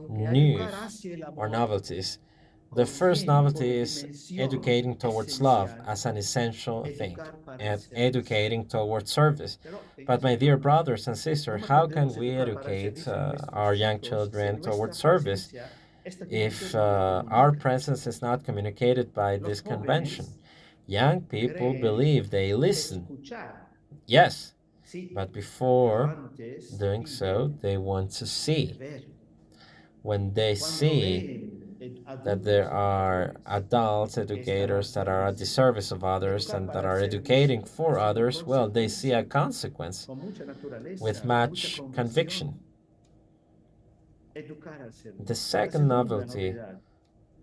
news or novelties. The first novelty is educating towards love as an essential thing, and educating towards service. But my dear brothers and sisters, how can we educate our young children towards service if our presence is not communicated by this convention? Young people believe they listen. Yes, but before doing so, they want to see. When they see that there are adult educators that are at the service of others and that are educating for others, well, they see a consequence with much conviction. The second novelty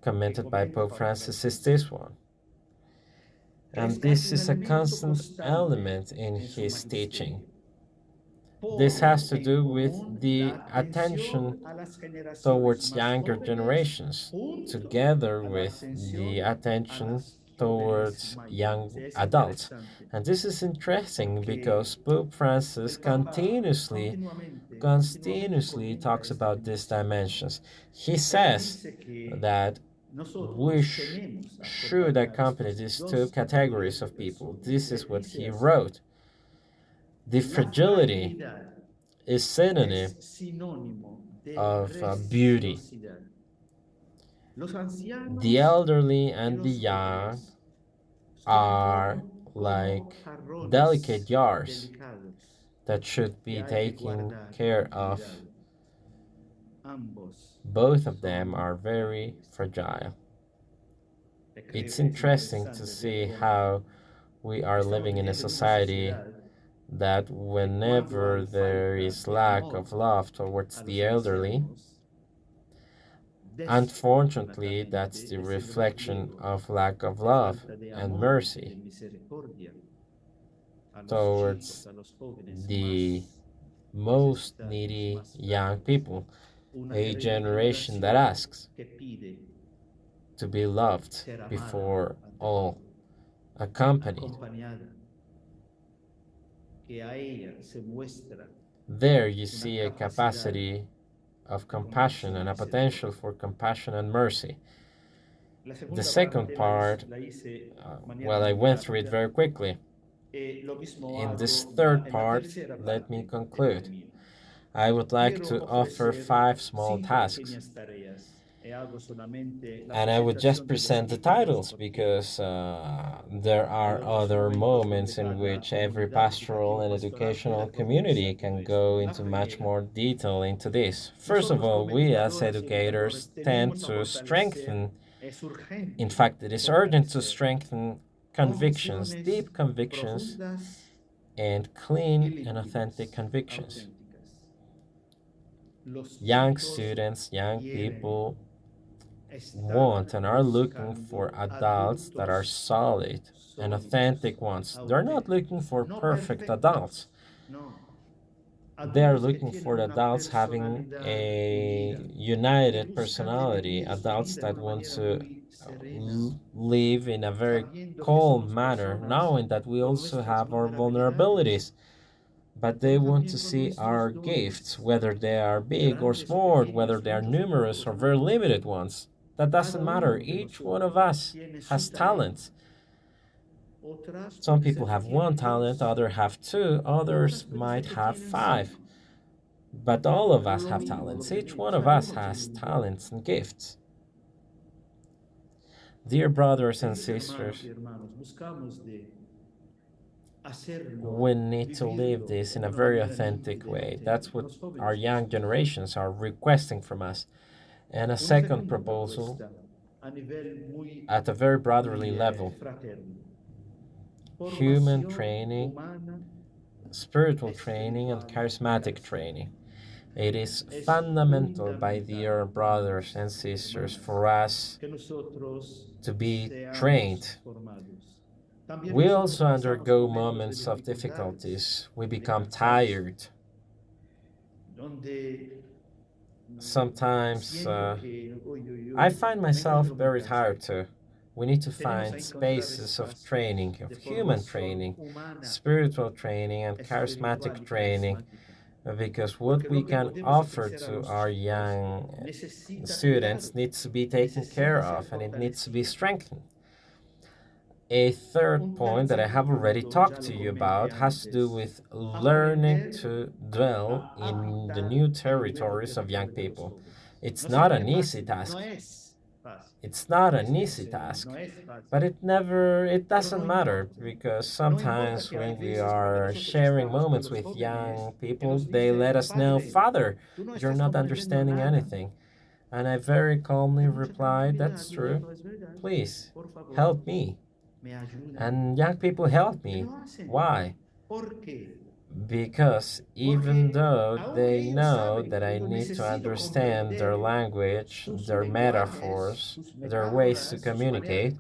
commented by Pope Francis is this one. And this is a constant element in his teaching. This has to do with the attention towards younger generations, together with the attention towards young adults. And this is interesting because Pope Francis continuously talks about these dimensions. He says that we should accompany these two categories of people. This is what he wrote. The fragility is synonym of beauty. The elderly and the young are like delicate jars that should be taken care of. Both of them are very fragile. It's interesting to see how we are living in a society that whenever there is lack of love towards the elderly, unfortunately, that's the reflection of lack of love and mercy towards the most needy young people, a generation that asks to be loved before all, accompanied. There you see a capacity of compassion and a potential for compassion and mercy. The second part, well, I went through it very quickly. In this third part, let me conclude. I would like to offer 5 small tasks. And I would just present the titles because there are other moments in which every pastoral and educational community can go into much more detail into this. First of all, we as educators tend to strengthen, in fact, it is urgent to strengthen convictions, deep convictions, and clean and authentic convictions. Young students, young people want and are looking for adults that are solid and authentic ones. They're not looking for perfect adults. They are looking for adults having a united personality, adults that want to live in a very calm manner, knowing that we also have our vulnerabilities. But they want to see our gifts, whether they are big or small, whether they are numerous or very limited ones. That doesn't matter. Each one of us has talents. Some people have 1 talent, others have 2, others might have 5. But all of us have talents. Each one of us has talents and gifts. Dear brothers and sisters, we need to live this in a very authentic way. That's what our young generations are requesting from us. And a second proposal, at a very brotherly level, human training, spiritual training, and charismatic training. It is fundamental, my dear brothers and sisters, for us to be trained. We also undergo moments of difficulties. We become tired. Sometimes I find myself very tired too. We need to find spaces of training, of human training, spiritual training, and charismatic training, because what we can offer to our young students needs to be taken care of and it needs to be strengthened. A third point that I have already talked to you about has to do with learning to dwell in the new territories of young people. It's not an easy task. It's not an easy task, but it doesn't matter, because sometimes when we are sharing moments with young people, they let us know, "Father, you're not understanding anything." And I very calmly replied, "That's true. Please, help me." And young people help me. Why? Because even though they know that I need to understand their language, their metaphors, their ways to communicate,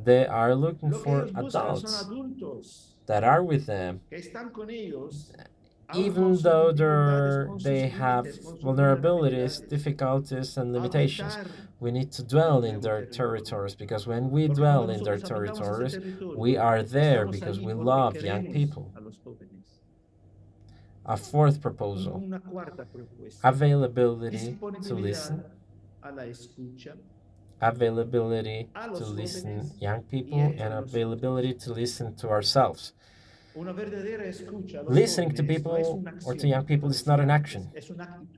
they are looking for adults that are with them. Even though they have vulnerabilities, difficulties, and limitations, we need to dwell in their territories, because when we dwell in their territories, we are there because we love young people. A fourth proposal, availability to listen. Availability to listen young people and availability to listen to ourselves. Listening to people or to young people is not an action.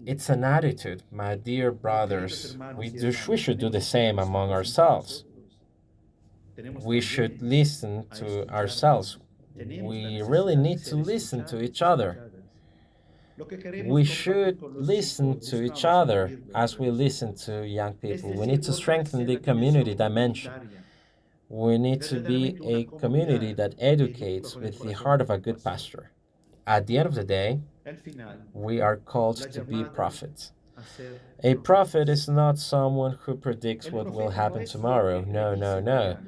It's an attitude, my dear brothers. We should do the same among ourselves. We should listen to ourselves. We really need to listen to each other. We should listen to each other as we listen to young people. We need to strengthen the community dimension. We need to be a community that educates with the heart of a good pastor. At the end of the day, we are called to be prophets. A prophet is not someone who predicts what will happen tomorrow. No, no, no.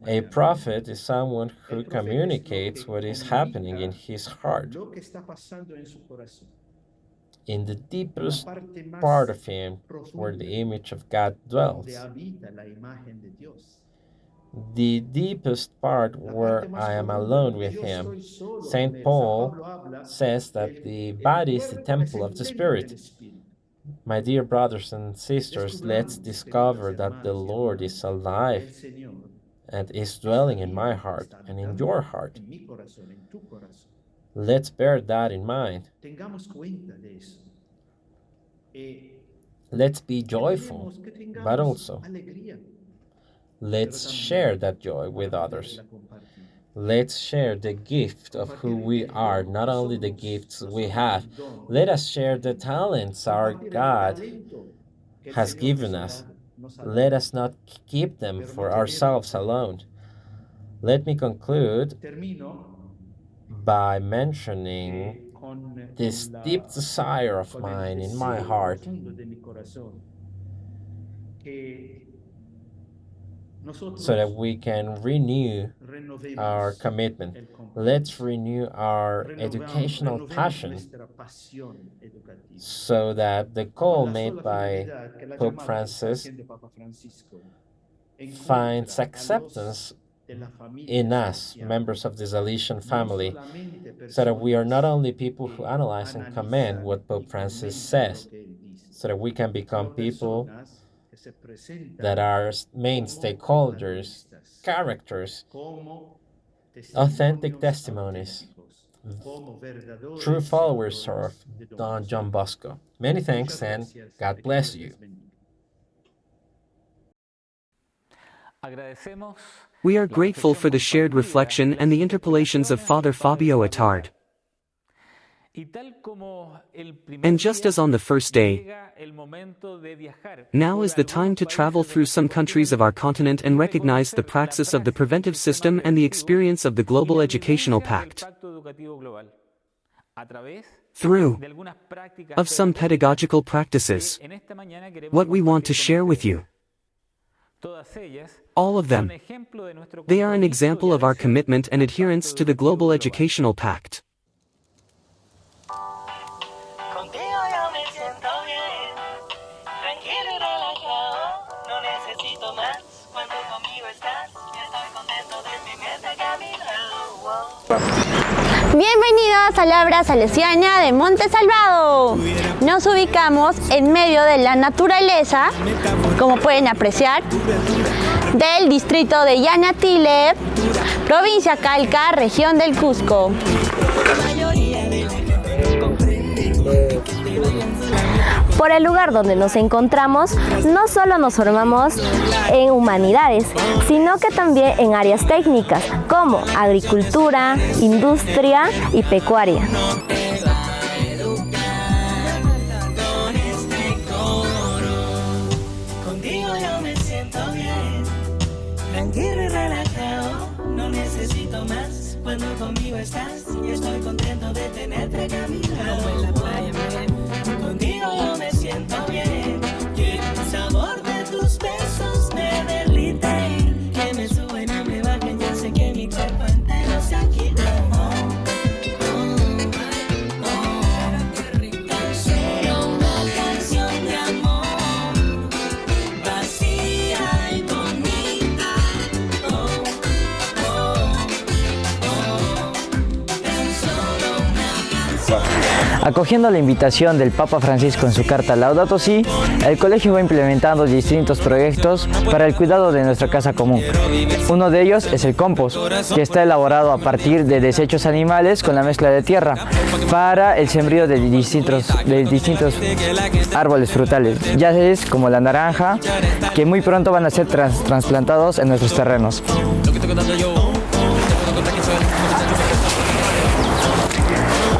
A prophet is someone who communicates what is happening in his heart, in the deepest part of him, where the image of God dwells. The deepest part where I am alone with him. St. Paul says that the body is the temple of the Spirit. My dear brothers and sisters, let's discover that the Lord is alive and is dwelling in my heart and in your heart. Let's bear that in mind. Let's be joyful, but also let's share that joy with others. Let's share the gift of who we are, not only the gifts we have. Let us share the talents our God has given us. Let us not keep them for ourselves alone. Let me conclude by mentioning this deep desire of mine in my heart so that we can renew our commitment. Let's renew our educational passion so that the call made by Pope Francis finds acceptance in us, members of the Salesian family, so that we are not only people who analyze and commend what Pope Francis says, so that we can become people that are main stakeholders, characters, authentic testimonies, true followers of Don John Bosco. Many thanks and God bless you. We are grateful for the shared reflection and the interpellations of Father Fabio Attard. And just as on the first day, now is the time to travel through some countries of our continent and recognize the praxis of the preventive system and the experience of the global educational pact. Through of some pedagogical practices, what we want to share with you. All of them. They are an example of our commitment and adherence to the global educational pact. Bienvenidos a la obra salesiana de Monte Salvado. Nos ubicamos en medio de la naturaleza, como pueden apreciar, del distrito de Yanatile, provincia Calca, región del Cusco. Por el lugar donde nos encontramos, no solo nos formamos en humanidades, sino que también en áreas técnicas, como agricultura, industria y pecuaria. Contigo yo me siento bien, tranquilo y relajado, no necesito más. Cuando conmigo estás, y estoy contento de tenerte a mi lado. Como en la playa, contigo yo me siento bien, y el sabor de tus besos me derrite, que me suben y me bajen, ya sé que mi cuerpo entero se agita. Tan solo una canción de amor, vacía y bonita. Tan solo una canción de amor. Acogiendo la invitación del Papa Francisco en su carta Laudato Si, el colegio va implementando distintos proyectos para el cuidado de nuestra casa común. Uno de ellos es el compost, que está elaborado a partir de desechos animales con la mezcla de tierra para el sembrío de distintos árboles frutales, ya es como la naranja, que muy pronto van a ser trasplantados en nuestros terrenos.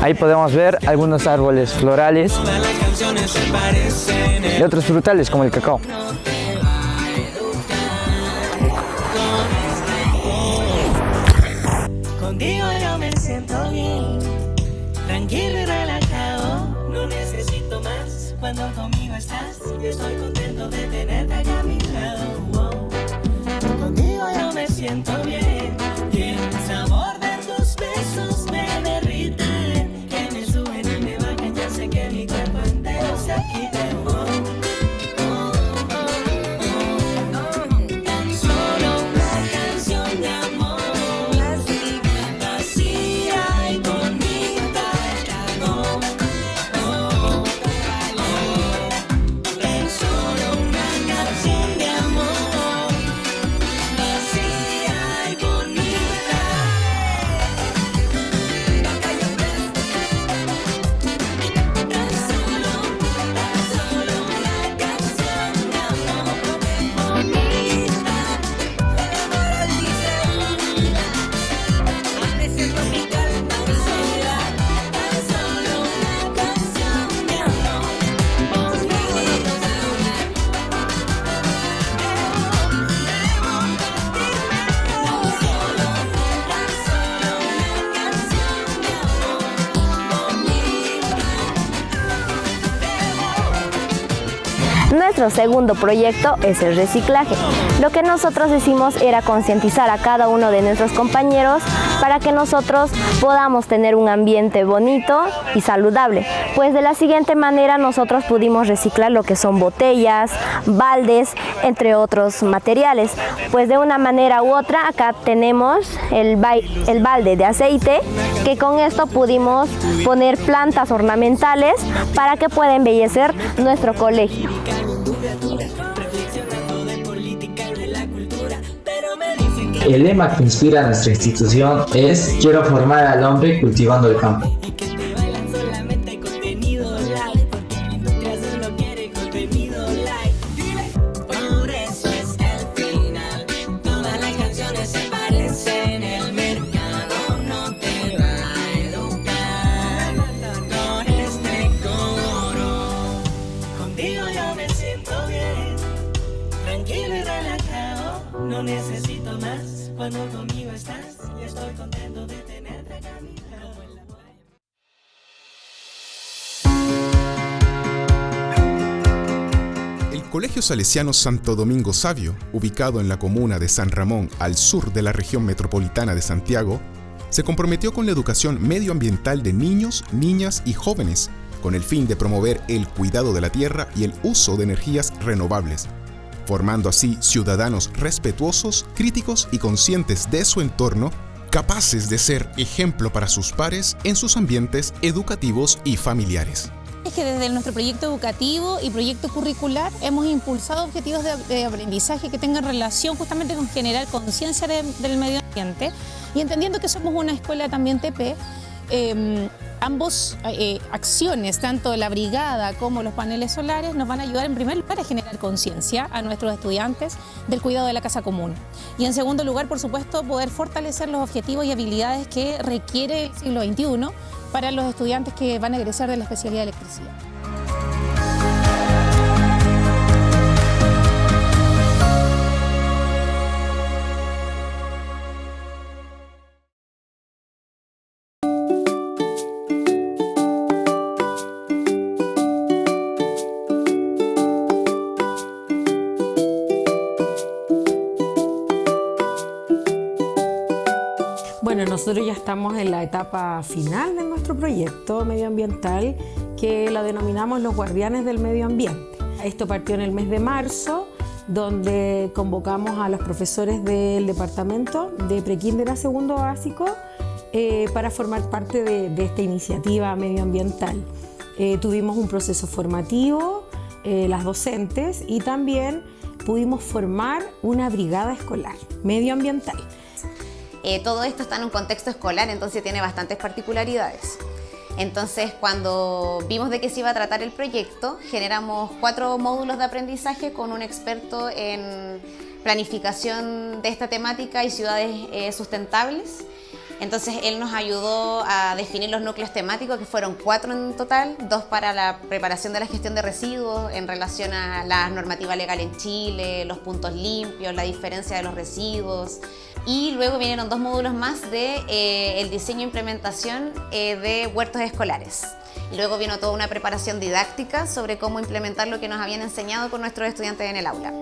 Ahí podemos ver algunos árboles florales y otros frutales como el cacao. Contigo yo me siento bien, tranquilo y relajado, no necesito más. Cuando conmigo estás, estoy contento de tenerte aquí a mi lado. Wow. Contigo yo me siento bien, y el sabor de tus besos me derrite, que me suben y me bajan, ya sé que mi cuerpo entero se agita. Nuestro segundo proyecto es el reciclaje. Lo que nosotros hicimos era concientizar a cada uno de nuestros compañeros para que nosotros podamos tener un ambiente bonito y saludable. Pues de la siguiente manera nosotros pudimos reciclar lo que son botellas, baldes, entre otros materiales. Pues de una manera u otra acá tenemos el balde de aceite, que con esto pudimos poner plantas ornamentales para que pueda embellecer nuestro colegio. El lema que inspira a nuestra institución es "Quiero formar al hombre cultivando el campo". No necesito más, cuando conmigo estás, estoy contento de tenerte a mi lado. El Colegio Salesiano Santo Domingo Sabio, ubicado en la comuna de San Ramón, al sur de la región metropolitana de Santiago, se comprometió con la educación medioambiental de niños, niñas y jóvenes, con el fin de promover el cuidado de la tierra y el uso de energías renovables, formando así ciudadanos respetuosos, críticos y conscientes de su entorno, capaces de ser ejemplo para sus pares en sus ambientes educativos y familiares. Es que desde nuestro proyecto educativo y proyecto curricular hemos impulsado objetivos de aprendizaje que tengan relación justamente con generar conciencia del medio ambiente, y entendiendo que somos una escuela también TP, ambos acciones, tanto la brigada como los paneles solares, nos van a ayudar en primer lugar a generar conciencia a nuestros estudiantes del cuidado de la casa común. Y en segundo lugar, por supuesto, poder fortalecer los objetivos y habilidades que requiere el siglo XXI para los estudiantes que van a egresar de la especialidad de electricidad. Bueno, nosotros ya estamos en la etapa final de nuestro proyecto medioambiental, que lo denominamos los guardianes del medio ambiente. Esto partió en el mes de marzo, donde convocamos a los profesores del departamento de prekinder a segundo básico para formar parte de esta iniciativa medioambiental. Tuvimos un proceso formativo, las docentes, y también pudimos formar una brigada escolar medioambiental. Todo esto está en un contexto escolar, entonces tiene bastantes particularidades. Entonces, cuando vimos de qué se iba a tratar el proyecto, generamos 4 módulos de aprendizaje con un experto en planificación de esta temática y ciudades sustentables. Entonces, él nos ayudó a definir los núcleos temáticos, que fueron 4 en total, 2 para la preparación de la gestión de residuos en relación a la normativa legal en Chile, los puntos limpios, la diferencia de los residuos. Y luego vinieron 2 módulos más de el diseño e implementación de huertos escolares. Y luego vino toda una preparación didáctica sobre cómo implementar lo que nos habían enseñado con nuestros estudiantes en el aula.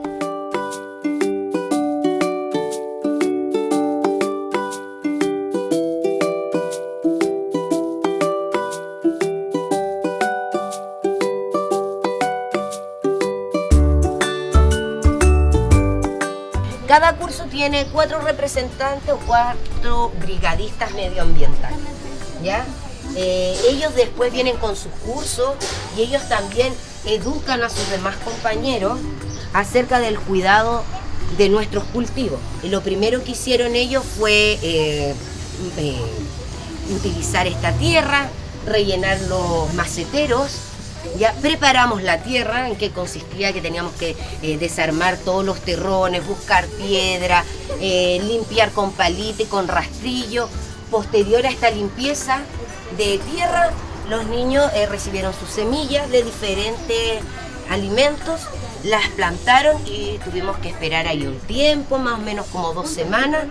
Cada curso tiene 4 representantes o 4 brigadistas medioambientales, ¿ya? Ellos después vienen con sus cursos y ellos también educan a sus demás compañeros acerca del cuidado de nuestros cultivos. Y lo primero que hicieron ellos fue utilizar esta tierra, rellenar los maceteros. Ya preparamos la tierra, en que consistía que teníamos que desarmar todos los terrones, buscar piedra, limpiar con palito y con rastrillo. Posterior a esta limpieza de tierra, los niños recibieron sus semillas de diferentes alimentos, las plantaron y tuvimos que esperar ahí un tiempo, más o menos como 2 semanas,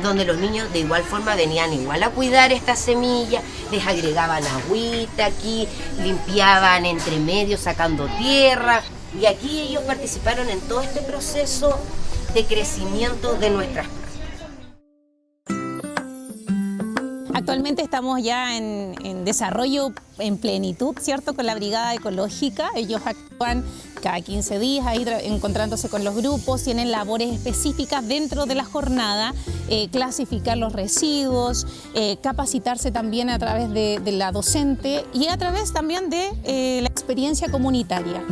donde los niños de igual forma venían igual a cuidar estas semillas, les agregaban agüita aquí, limpiaban entre medio sacando tierra, y aquí ellos participaron en todo este proceso de crecimiento de nuestras plantas. Actualmente estamos ya en desarrollo en plenitud, ¿cierto? Con la brigada ecológica. Ellos actúan cada 15 días ahí encontrándose con los grupos, tienen labores específicas dentro de la jornada, clasificar los residuos, capacitarse también a través de la docente y a través también de la experiencia comunitaria.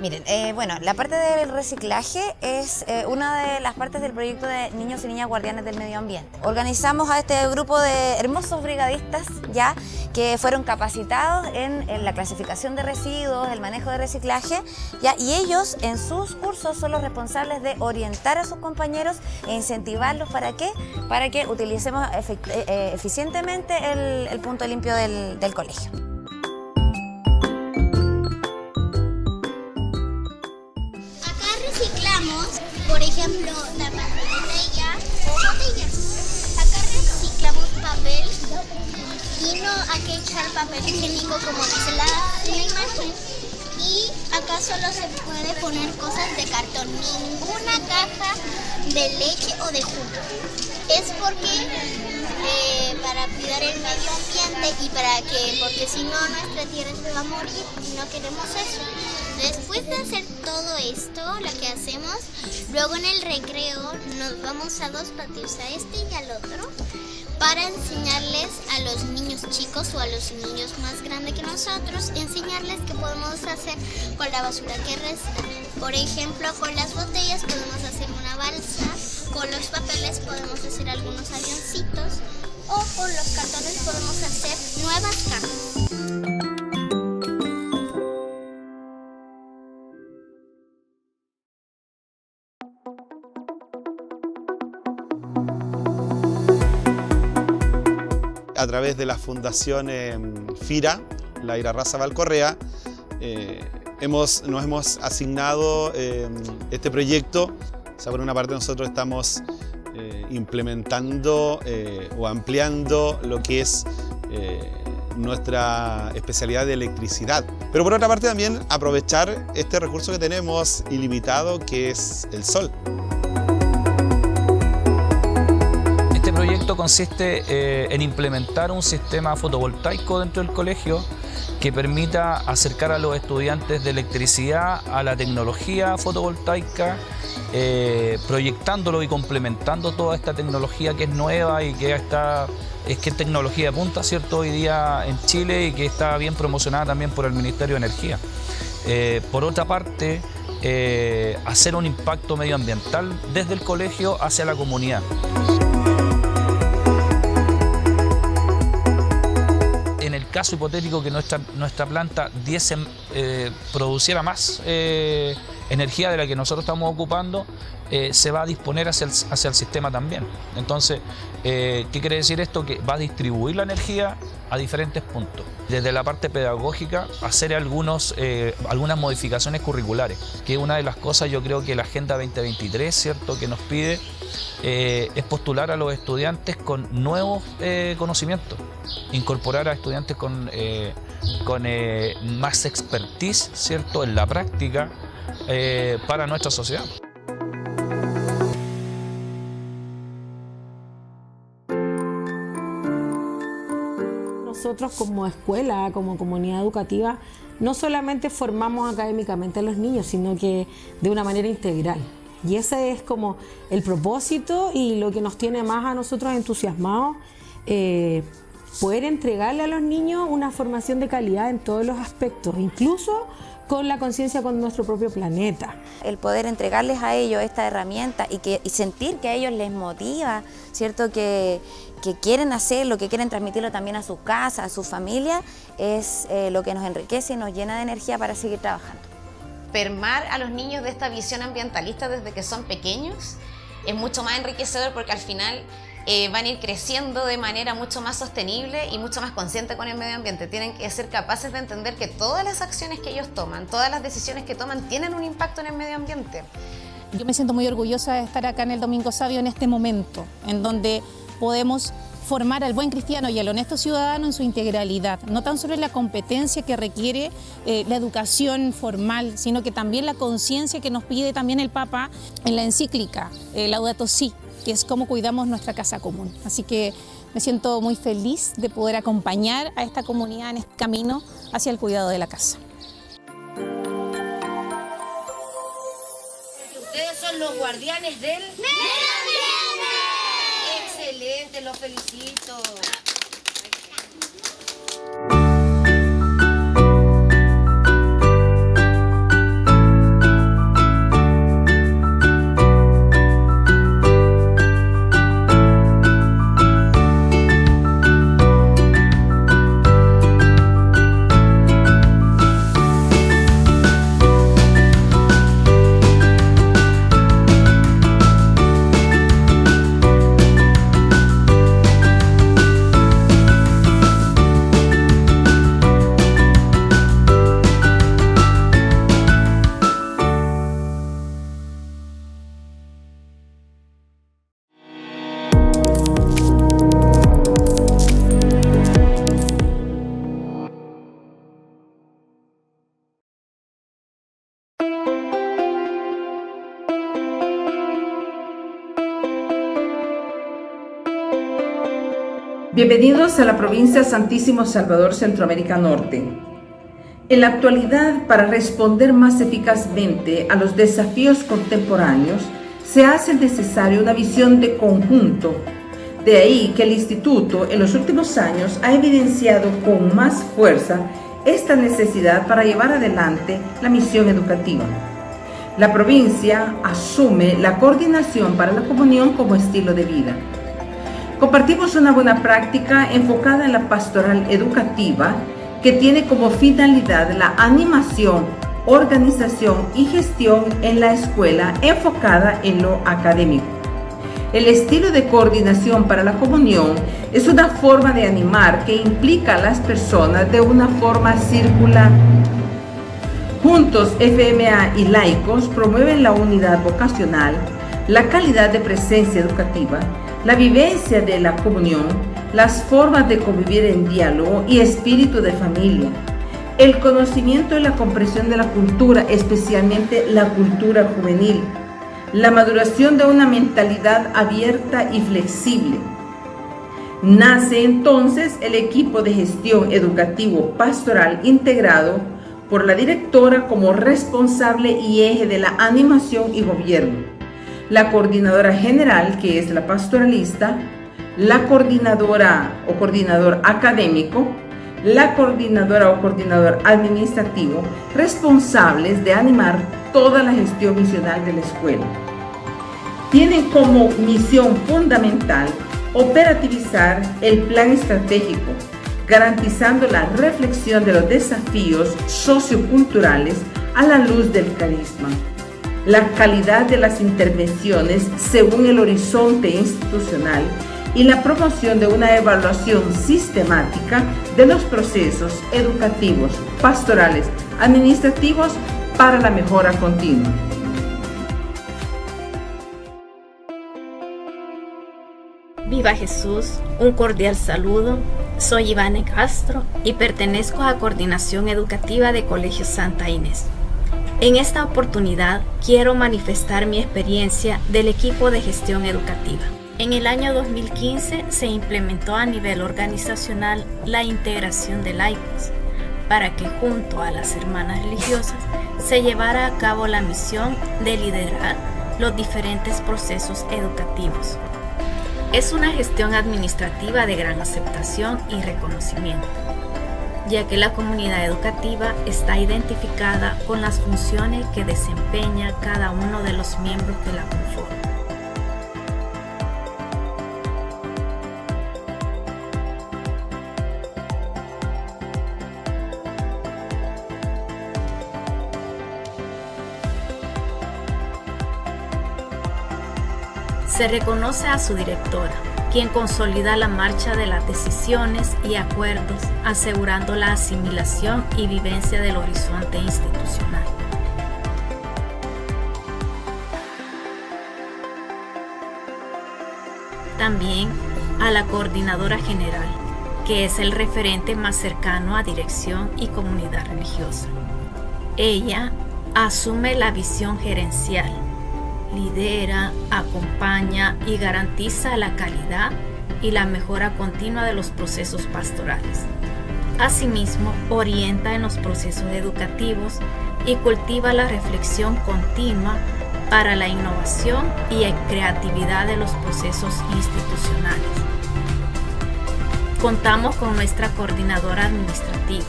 Miren, bueno, la parte del reciclaje es una de las partes del proyecto de Niños y Niñas Guardianes del Medio Ambiente. Organizamos a este grupo de hermosos brigadistas ya que fueron capacitados en la clasificación de residuos, el manejo de reciclaje, ya, y ellos en sus cursos son los responsables de orientar a sus compañeros e incentivarlos ¿para qué? Para que utilicemos eficientemente el punto limpio del colegio. Por ejemplo, tapas de botella o botellas. Acá reciclamos papel y no hay que echar papel higiénico como dice la imagen. Y acá solo se puede poner cosas de cartón, ninguna caja de leche o de jugo. Es porque para cuidar el medio ambiente y porque si no nuestra tierra se va a morir y no queremos eso. Después de hacer todo esto, lo que hacemos, luego en el recreo nos vamos a 2 patios, a este y al otro, para enseñarles a los niños chicos o a los niños más grandes que nosotros, enseñarles qué podemos hacer con la basura que resta. Por ejemplo, con las botellas podemos hacer una balsa, con los papeles podemos hacer algunos avioncitos o con los cartones podemos hacer nuevas cajas. A través de la Fundación FIRA, la Irarrázaval Valcorrea, nos hemos asignado este proyecto. O sea, por una parte nosotros estamos implementando o ampliando lo que es nuestra especialidad de electricidad. Pero por otra parte también aprovechar este recurso que tenemos ilimitado, que es el sol. Este proyecto proyecto consiste en implementar un sistema fotovoltaico dentro del colegio que permita acercar a los estudiantes de electricidad a la tecnología fotovoltaica, proyectándolo y complementando toda esta tecnología que es nueva y que es tecnología de punta, ¿cierto?, hoy día en Chile, y que está bien promocionada también por el Ministerio de Energía. Por otra parte, hacer un impacto medioambiental desde el colegio hacia la comunidad. En el caso hipotético que nuestra planta produciera más energía de la que nosotros estamos ocupando, se va a disponer hacia el sistema también. Entonces, ¿qué quiere decir esto? Que va a distribuir la energía a diferentes puntos. Desde la parte pedagógica, hacer algunas modificaciones curriculares, que es una de las cosas, yo creo, que la Agenda 2023, ¿cierto?, que nos pide, es postular a los estudiantes con nuevos conocimientos, incorporar a estudiantes con más expertise, ¿cierto?, en la práctica para nuestra sociedad. Nosotros como escuela, como comunidad educativa, no solamente formamos académicamente a los niños, sino que de una manera integral. Y ese es como el propósito y lo que nos tiene más a nosotros entusiasmados, poder entregarle a los niños una formación de calidad en todos los aspectos, incluso con la conciencia con nuestro propio planeta. El poder entregarles a ellos esta herramienta y sentir que a ellos les motiva, ¿cierto?, que quieren hacerlo, que quieren transmitirlo también a su casa, a su familia, es lo que nos enriquece y nos llena de energía para seguir trabajando. Permear a los niños de esta visión ambientalista desde que son pequeños es mucho más enriquecedor, porque al final van a ir creciendo de manera mucho más sostenible y mucho más consciente con el medio ambiente. Tienen que ser capaces de entender que todas las acciones que ellos toman, todas las decisiones que toman, tienen un impacto en el medio ambiente. Yo me siento muy orgullosa de estar acá en el Domingo Sabio en este momento, en donde podemos formar al buen cristiano y al honesto ciudadano en su integralidad, no tan solo en la competencia que requiere la educación formal, sino que también la conciencia que nos pide también el Papa en la encíclica Laudato Si, que es cómo cuidamos nuestra casa común. Así que me siento muy feliz de poder acompañar a esta comunidad en este camino hacia el cuidado de la casa. Ustedes son los guardianes del medio ambiente. Excelente, los felicito. Bienvenidos a la provincia Santísimo Salvador, Centroamérica Norte. En la actualidad, para responder más eficazmente a los desafíos contemporáneos, se hace necesaria una visión de conjunto. De ahí que el Instituto en los últimos años ha evidenciado con más fuerza esta necesidad para llevar adelante la misión educativa. La provincia asume la coordinación para la comunión como estilo de vida. Compartimos una buena práctica enfocada en la pastoral educativa que tiene como finalidad la animación, organización y gestión en la escuela enfocada en lo académico. El estilo de coordinación para la comunión es una forma de animar que implica a las personas de una forma circular. Juntos, FMA y laicos promueven la unidad vocacional, la calidad de presencia educativa, la vivencia de la comunión, las formas de convivir en diálogo y espíritu de familia, el conocimiento y la comprensión de la cultura, especialmente la cultura juvenil, la maduración de una mentalidad abierta y flexible, Nace entonces el equipo de gestión educativo pastoral integrado por la directora como responsable y eje de la animación y gobierno, la coordinadora general, que es la pastoralista, la coordinadora o coordinador académico, la coordinadora o coordinador administrativo, responsables de animar toda la gestión misional de la escuela. Tienen como misión fundamental operativizar el plan estratégico, garantizando la reflexión de los desafíos socioculturales a la luz del carisma, la calidad de las intervenciones según el horizonte institucional y la promoción de una evaluación sistemática de los procesos educativos, pastorales, administrativos para la mejora continua. Viva Jesús, un cordial saludo. Soy Ivane Castro y pertenezco a Coordinación Educativa de Colegio Santa Inés. En esta oportunidad quiero manifestar mi experiencia del equipo de gestión educativa. En el año 2015 se implementó a nivel organizacional la integración de laicos para que junto a las hermanas religiosas se llevara a cabo la misión de liderar los diferentes procesos educativos. Es una gestión administrativa de gran aceptación y reconocimiento, ya que la comunidad educativa está identificada con las funciones que desempeña cada uno de los miembros que la conforman. Se reconoce a su directora, quien consolida la marcha de las decisiones y acuerdos, asegurando la asimilación y vivencia del horizonte institucional. También a la coordinadora general, que es el referente más cercano a dirección y comunidad religiosa. Ella asume la visión gerencial, lidera, acompaña y garantiza la calidad y la mejora continua de los procesos pastorales. Asimismo, orienta en los procesos educativos y cultiva la reflexión continua para la innovación y creatividad de los procesos institucionales. Contamos con nuestra coordinadora administrativa,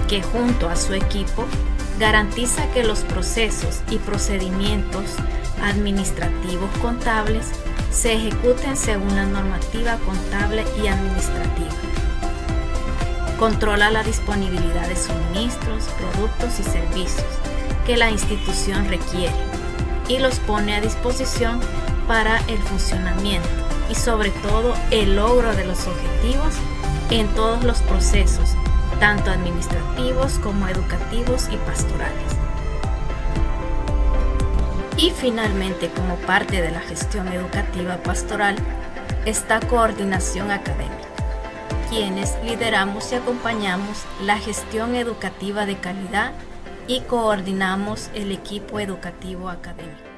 que junto a su equipo garantiza que los procesos y procedimientos administrativos contables se ejecuten según la normativa contable y administrativa. Controla la disponibilidad de suministros, productos y servicios que la institución requiere y los pone a disposición para el funcionamiento y sobre todo el logro de los objetivos en todos los procesos, tanto administrativos como educativos y pastorales. Y finalmente, como parte de la gestión educativa pastoral, está coordinación académica, quienes lideramos y acompañamos la gestión educativa de calidad y coordinamos el equipo educativo académico.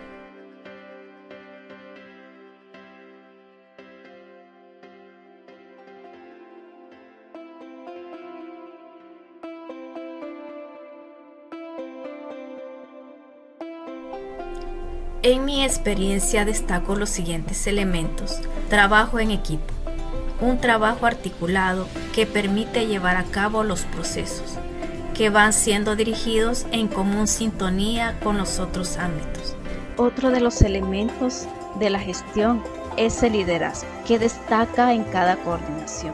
En mi experiencia destaco los siguientes elementos. Trabajo en equipo. Un trabajo articulado que permite llevar a cabo los procesos, que van siendo dirigidos en común sintonía con los otros ámbitos. Otro de los elementos de la gestión es el liderazgo, que destaca en cada coordinación.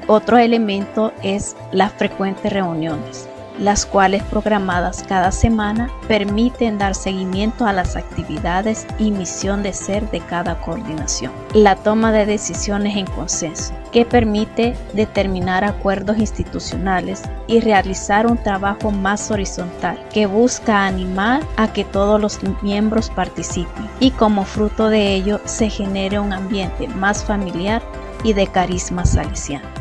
Otro elemento es las frecuentes reuniones, las cuales programadas cada semana permiten dar seguimiento a las actividades y misión de ser de cada coordinación. La toma de decisiones en consenso, que permite determinar acuerdos institucionales y realizar un trabajo más horizontal, que busca animar a que todos los miembros participen y como fruto de ello se genere un ambiente más familiar y de carisma salesiano.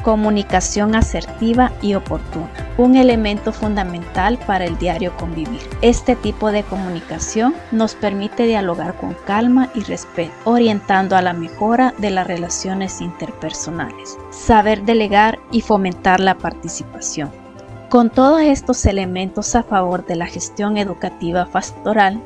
Comunicación asertiva y oportuna, un elemento fundamental para el diario convivir. Este tipo de comunicación nos permite dialogar con calma y respeto, orientando a la mejora de las relaciones interpersonales, saber delegar y fomentar la participación. Con todos estos elementos a favor de la gestión educativa pastoral,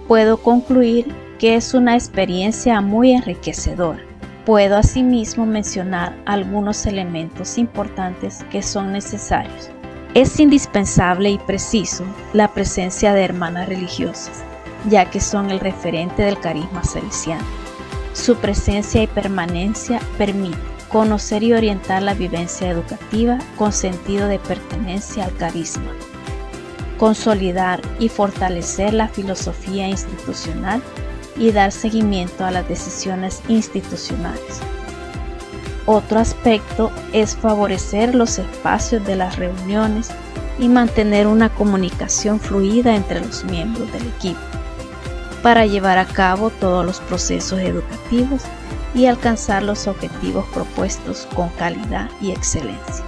puedo concluir que es una experiencia muy enriquecedora. Puedo asimismo mencionar algunos elementos importantes que son necesarios. Es indispensable y preciso la presencia de hermanas religiosas, ya que son el referente del carisma salesiano. Su presencia y permanencia permite conocer y orientar la vivencia educativa con sentido de pertenencia al carisma, consolidar y fortalecer la filosofía institucional y dar seguimiento a las decisiones institucionales. Otro aspecto es favorecer los espacios de las reuniones y mantener una comunicación fluida entre los miembros del equipo para llevar a cabo todos los procesos educativos y alcanzar los objetivos propuestos con calidad y excelencia.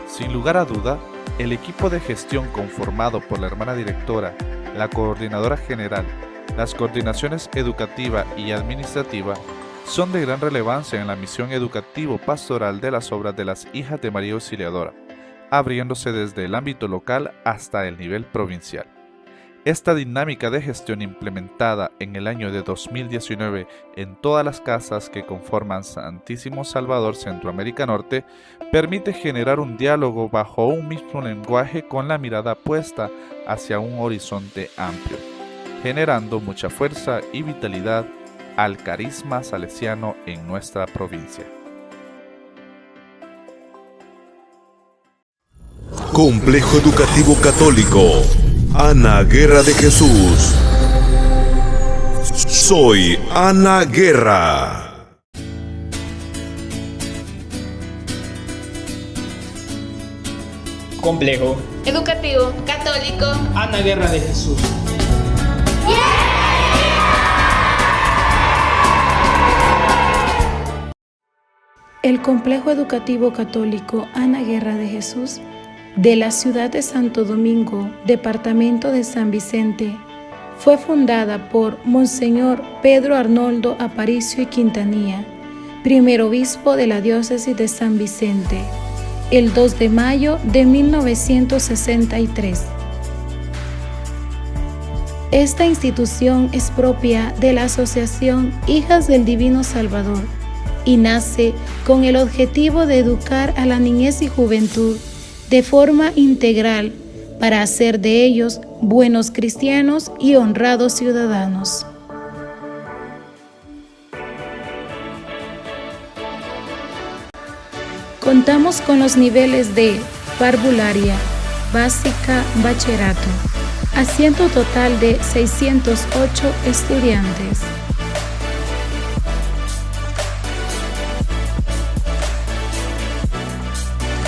Sin lugar a duda, el equipo de gestión conformado por la hermana directora, la coordinadora general, las coordinaciones educativa y administrativa son de gran relevancia en la misión educativo-pastoral de las obras de las Hijas de María Auxiliadora, abriéndose desde el ámbito local hasta el nivel provincial. Esta dinámica de gestión implementada en el año de 2019 en todas las casas que conforman Santísimo Salvador Centroamérica Norte permite generar un diálogo bajo un mismo lenguaje con la mirada puesta hacia un horizonte amplio, generando mucha fuerza y vitalidad al carisma salesiano en nuestra provincia. Complejo Educativo Católico Ana Guerra de Jesús. Soy Ana Guerra. Complejo Educativo Católico Ana Guerra de Jesús. El Complejo Educativo Católico Ana Guerra de Jesús de la ciudad de Santo Domingo, departamento de San Vicente, fue fundada por Monseñor Pedro Arnoldo Aparicio y Quintanilla, primer obispo de la diócesis de San Vicente, el 2 de mayo de 1963. Esta institución es propia de la Asociación Hijas del Divino Salvador y nace con el objetivo de educar a la niñez y juventud de forma integral para hacer de ellos buenos cristianos y honrados ciudadanos. Contamos con los niveles de parvularia, básica, bachillerato, asiento total de 608 estudiantes.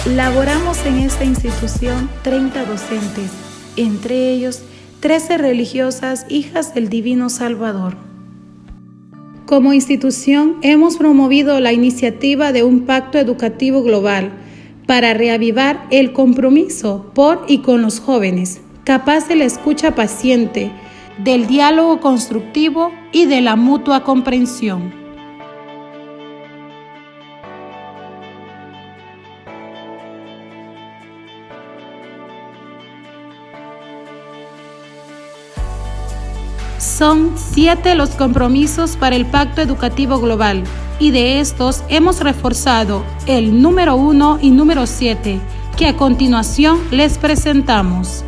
Laboramos en esta institución 30 docentes, entre ellos 13 religiosas hijas del Divino Salvador. Como institución hemos promovido la iniciativa de un pacto educativo global para reavivar el compromiso por y con los jóvenes, capaz de la escucha paciente, del diálogo constructivo y de la mutua comprensión. Son 7 los compromisos para el Pacto Educativo Global y de estos hemos reforzado el número 1 y número 7, que a continuación les presentamos.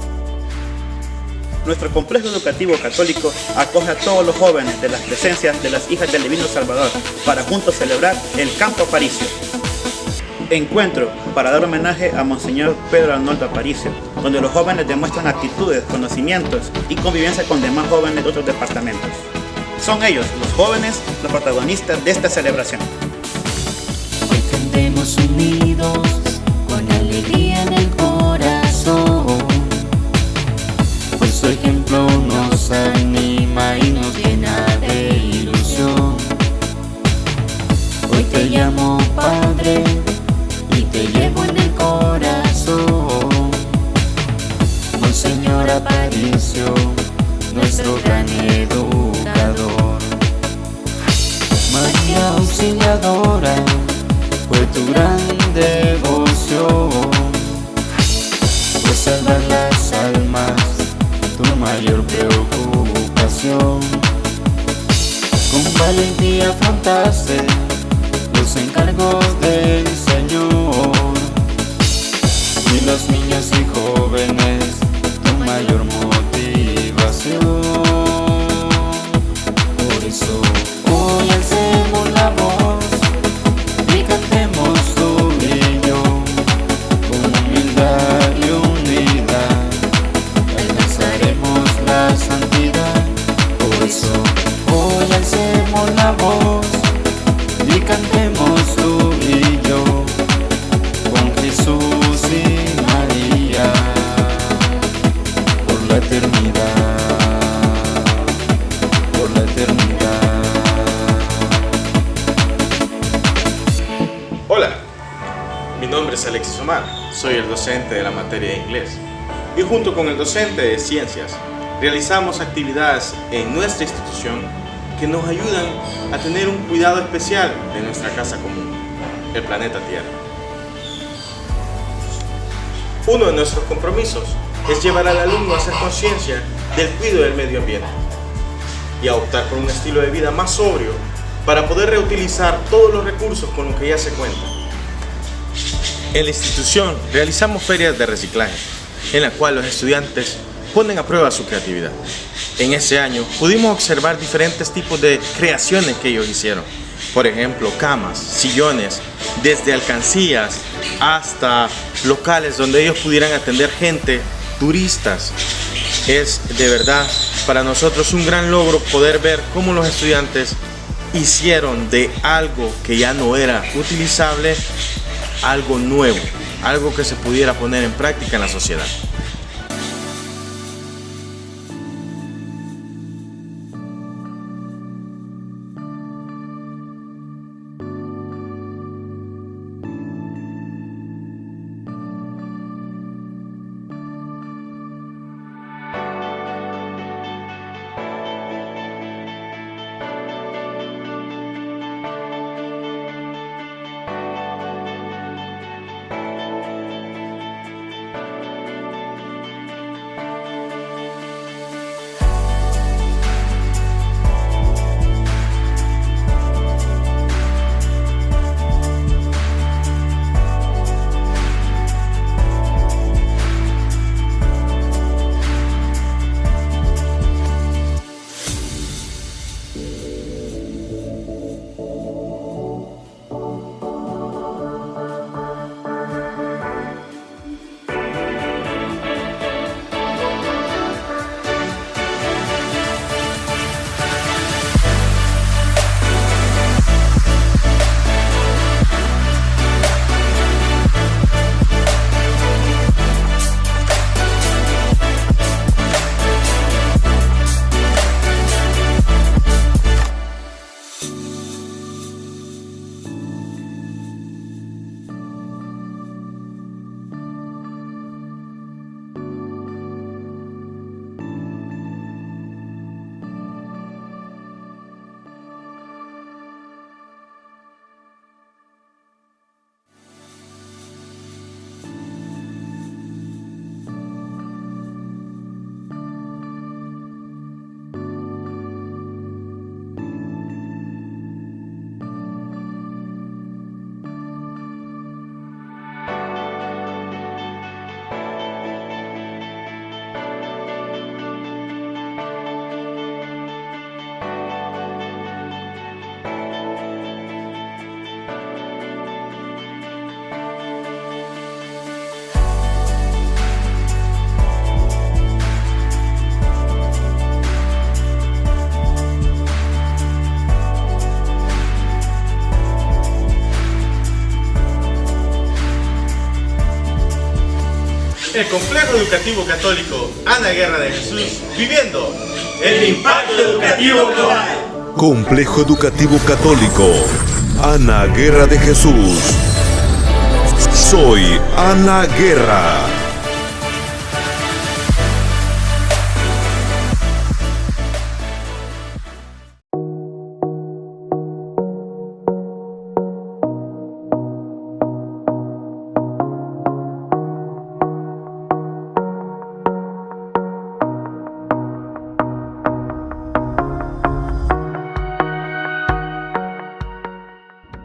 Nuestro complejo educativo católico acoge a todos los jóvenes de las presencias de las Hijas del Divino Salvador para juntos celebrar el Campo Aparicio. Encuentro para dar homenaje a Monseñor Pedro Arnoldo Aparicio, donde los jóvenes demuestran actitudes, conocimientos y convivencia con demás jóvenes de otros departamentos. Son ellos, los jóvenes, los protagonistas de esta celebración. Hoy cantemos unidos, con alegría en el corazón, pues su ejemplo nos anima y nos llena de ilusión. y auxiliadora, fue tu gran devoción, fue salvar las almas, tu mayor preocupación. Con valentía afrontaste los encargos del Señor, y los niños y jóvenes tu mayor motivación. Por eso hoy alcemos la voz y cantemos tu brillo, con humildad y unidad alcanzaremos la santidad. Por eso hoy alcemos la voz y cantemos tu brillo, con Jesús y María, por la eternidad, por la eternidad. Hola, mi nombre es Alexis Omar, soy el docente de la materia de inglés y junto con el docente de ciencias realizamos actividades en nuestra institución que nos ayudan a tener un cuidado especial de nuestra casa común, el planeta Tierra. Uno de nuestros compromisos es llevar al alumno a hacer conciencia del cuidado del medio ambiente y a optar por un estilo de vida más sobrio para poder reutilizar todos los recursos con los que ya se cuenta. En la institución realizamos ferias de reciclaje, en la cual los estudiantes ponen a prueba su creatividad. En ese año pudimos observar diferentes tipos de creaciones que ellos hicieron. Por ejemplo, camas, sillones, desde alcancías hasta locales donde ellos pudieran atender gente, turistas. Es de verdad para nosotros un gran logro poder ver cómo los estudiantes hicieron de algo que ya no era utilizable, algo nuevo, algo que se pudiera poner en práctica en la sociedad. El Complejo Educativo Católico Ana Guerra de Jesús, viviendo el impacto educativo global. Complejo Educativo Católico Ana Guerra de Jesús. Soy Ana Guerra.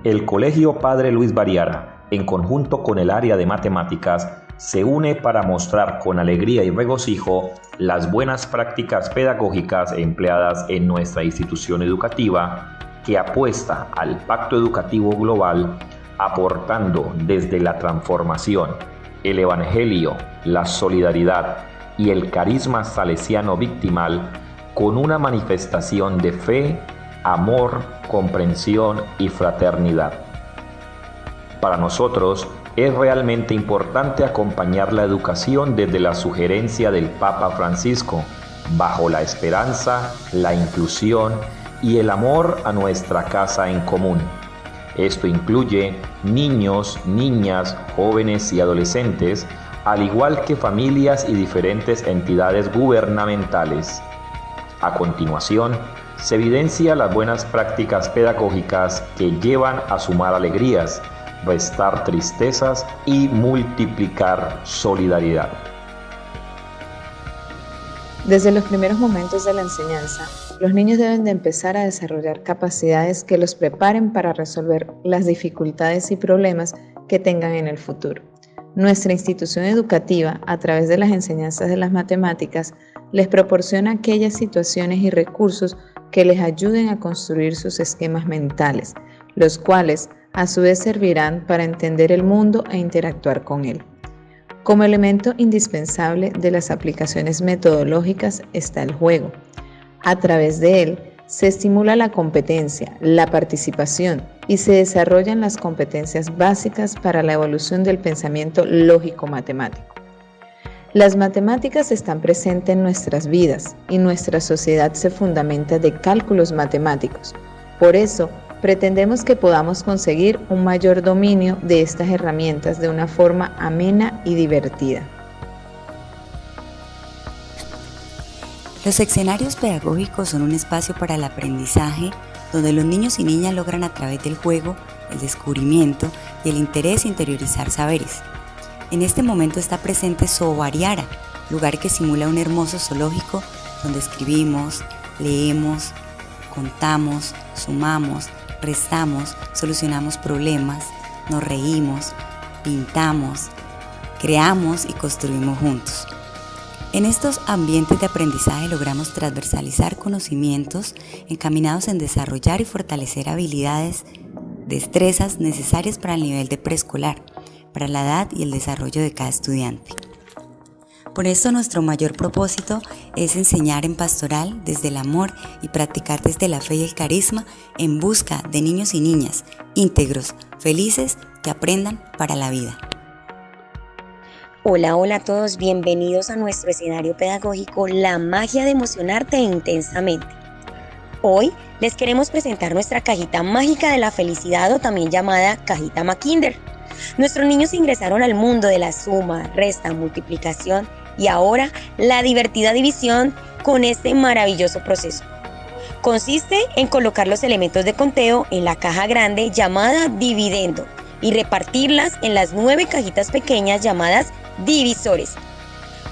El Colegio Padre Luis Bariara, en conjunto con el área de matemáticas, se une para mostrar con alegría y regocijo las buenas prácticas pedagógicas empleadas en nuestra institución educativa, que apuesta al Pacto Educativo Global, aportando desde la transformación, el Evangelio, la solidaridad y el carisma salesiano victimal, con una manifestación de fe, amor, comprensión y fraternidad. Para nosotros es realmente importante acompañar la educación desde la sugerencia del Papa Francisco, bajo la esperanza, la inclusión y el amor a nuestra casa en común. Esto incluye niños, niñas, jóvenes y adolescentes, al igual que familias y diferentes entidades gubernamentales. A continuación, se evidencia las buenas prácticas pedagógicas que llevan a sumar alegrías, restar tristezas y multiplicar solidaridad. Desde los primeros momentos de la enseñanza, los niños deben de empezar a desarrollar capacidades que los preparen para resolver las dificultades y problemas que tengan en el futuro. Nuestra institución educativa, a través de las enseñanzas de las matemáticas, les proporciona aquellas situaciones y recursos que les ayuden a construir sus esquemas mentales, los cuales a su vez servirán para entender el mundo e interactuar con él. Como elemento indispensable de las aplicaciones metodológicas está el juego. A través de él se estimula la competencia, la participación y se desarrollan las competencias básicas para la evolución del pensamiento lógico-matemático. Las matemáticas están presentes en nuestras vidas y nuestra sociedad se fundamenta de cálculos matemáticos. Por eso, pretendemos que podamos conseguir un mayor dominio de estas herramientas de una forma amena y divertida. Los escenarios pedagógicos son un espacio para el aprendizaje donde los niños y niñas logran a través del juego, el descubrimiento y el interés interiorizar saberes. En este momento está presente Sobariara, lugar que simula un hermoso zoológico donde escribimos, leemos, contamos, sumamos, restamos, solucionamos problemas, nos reímos, pintamos, creamos y construimos juntos. En estos ambientes de aprendizaje logramos transversalizar conocimientos encaminados en desarrollar y fortalecer habilidades, destrezas necesarias para el nivel de preescolar, para la edad y el desarrollo de cada estudiante. Por eso nuestro mayor propósito es enseñar en pastoral desde el amor y practicar desde la fe y el carisma en busca de niños y niñas íntegros, felices, que aprendan para la vida. Hola, hola a todos, bienvenidos a nuestro escenario pedagógico La magia de emocionarte intensamente. Hoy les queremos presentar nuestra cajita mágica de la felicidad o también llamada cajita Mackinder. Nuestros niños ingresaron al mundo de la suma, resta, multiplicación y ahora la divertida división con este maravilloso proceso. Consiste en colocar los elementos de conteo en la caja grande llamada dividendo y repartirlas en las 9 cajitas pequeñas llamadas divisores.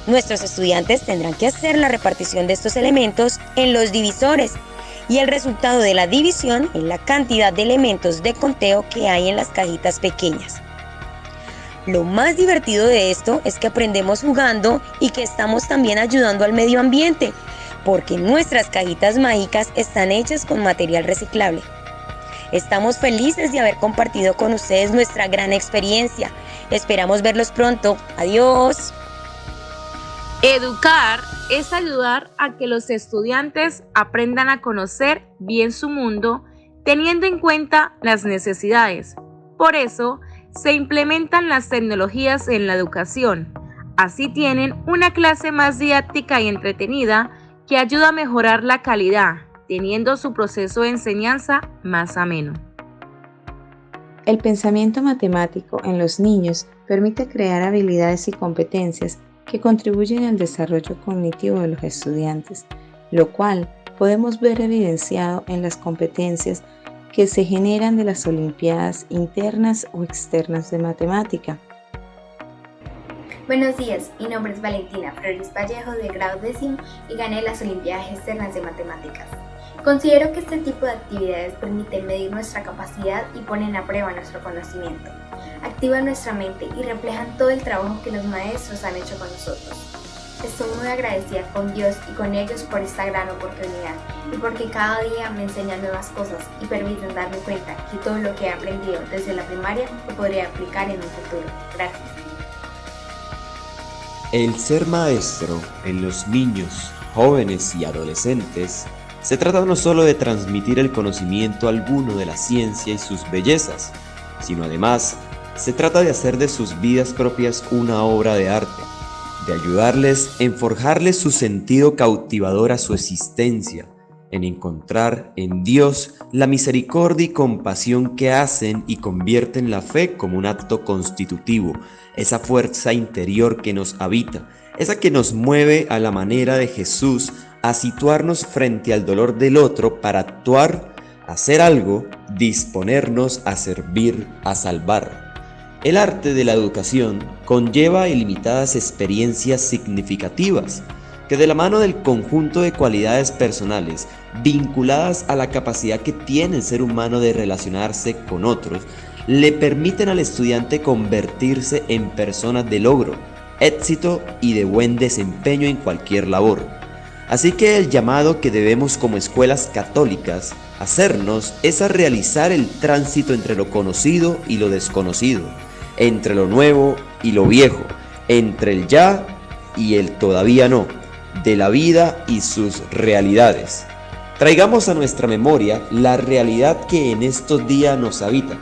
Nuestros estudiantes tendrán que hacer la repartición de estos elementos en los divisores y el resultado de la división es la cantidad de elementos de conteo que hay en las cajitas pequeñas. Lo más divertido de esto es que aprendemos jugando y que estamos también ayudando al medio ambiente, porque nuestras cajitas mágicas están hechas con material reciclable. Estamos felices de haber compartido con ustedes nuestra gran experiencia. Esperamos verlos pronto. Adiós. Educar es ayudar a que los estudiantes aprendan a conocer bien su mundo, teniendo en cuenta las necesidades. Por eso, se implementan las tecnologías en la educación. Así tienen una clase más didáctica y entretenida que ayuda a mejorar la calidad, teniendo su proceso de enseñanza más ameno. El pensamiento matemático en los niños permite crear habilidades y competencias que contribuyen al desarrollo cognitivo de los estudiantes, lo cual podemos ver evidenciado en las competencias que se generan de las olimpiadas internas o externas de matemática. Buenos días, mi nombre es Valentina Flores Vallejo de grado 10º y gané las olimpiadas externas de matemáticas. Considero que este tipo de actividades permiten medir nuestra capacidad y ponen a prueba nuestro conocimiento, activan nuestra mente y reflejan todo el trabajo que los maestros han hecho con nosotros. Estoy muy agradecida con Dios y con ellos por esta gran oportunidad y porque cada día me enseñan nuevas cosas y permiten darme cuenta que todo lo que he aprendido desde la primaria lo podría aplicar en mi futuro. Gracias. El ser maestro en los niños, jóvenes y adolescentes se trata no solo de transmitir el conocimiento alguno de la ciencia y sus bellezas, sino además se trata de hacer de sus vidas propias una obra de arte, de ayudarles en forjarles su sentido cautivador a su existencia, en encontrar en Dios la misericordia y compasión que hacen y convierten la fe como un acto constitutivo, esa fuerza interior que nos habita, esa que nos mueve a la manera de Jesús a situarnos frente al dolor del otro para actuar, hacer algo, disponernos a servir, a salvar. El arte de la educación conlleva ilimitadas experiencias significativas que de la mano del conjunto de cualidades personales vinculadas a la capacidad que tiene el ser humano de relacionarse con otros, le permiten al estudiante convertirse en personas de logro, éxito y de buen desempeño en cualquier labor. Así que el llamado que debemos como escuelas católicas hacernos es a realizar el tránsito entre lo conocido y lo desconocido, entre lo nuevo y lo viejo, entre el ya y el todavía no, de la vida y sus realidades. Traigamos a nuestra memoria la realidad que en estos días nos habita.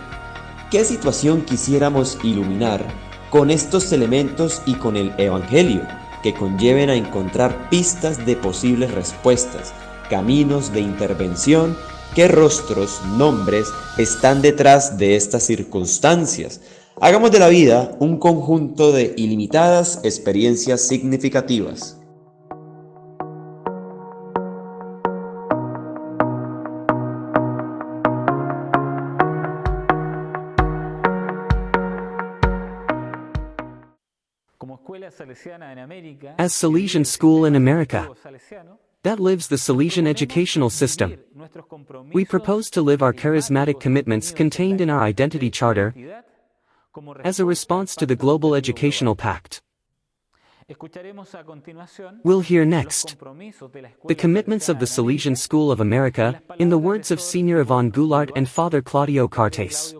¿Qué situación quisiéramos iluminar con estos elementos y con el Evangelio, que conlleven a encontrar pistas de posibles respuestas, caminos de intervención? ¿Qué rostros, nombres están detrás de estas circunstancias? Hagamos de la vida un conjunto de ilimitadas experiencias significativas. As Salesian School in America, that lives the Salesian educational system. We propose to live our charismatic commitments contained in our identity charter as a response to the global educational pact. We'll hear next the commitments of the Salesian School of America in the words of Senior Yvonne Goulart and Father Claudio Cartes.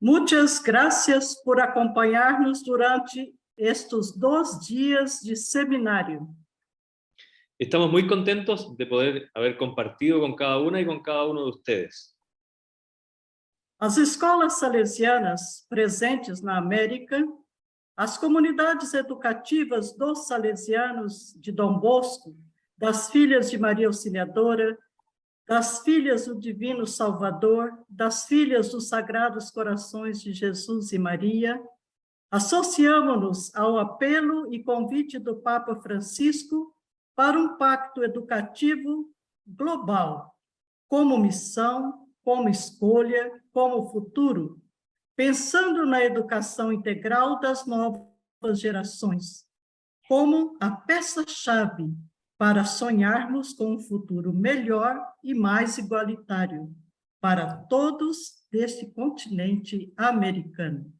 Muitas gracias por acompanhar-nos durante estes 2 dias de seminário. Estamos muy contentos de poder haber compartido con cada una y con cada uno de ustedes. As escolas salesianas presentes na América, as comunidades educativas dos salesianos de Don Bosco, das Filhas de Maria Auxiliadora, das Filhas do Divino Salvador, das Filhas dos Sagrados Corações de Jesus e Maria, associamo-nos ao apelo e convite do Papa Francisco para um pacto educativo global, como missão, como escolha, como futuro, pensando na educação integral das novas gerações, como a peça-chave para sonharmos com um futuro melhor e mais igualitário para todos deste continente americano.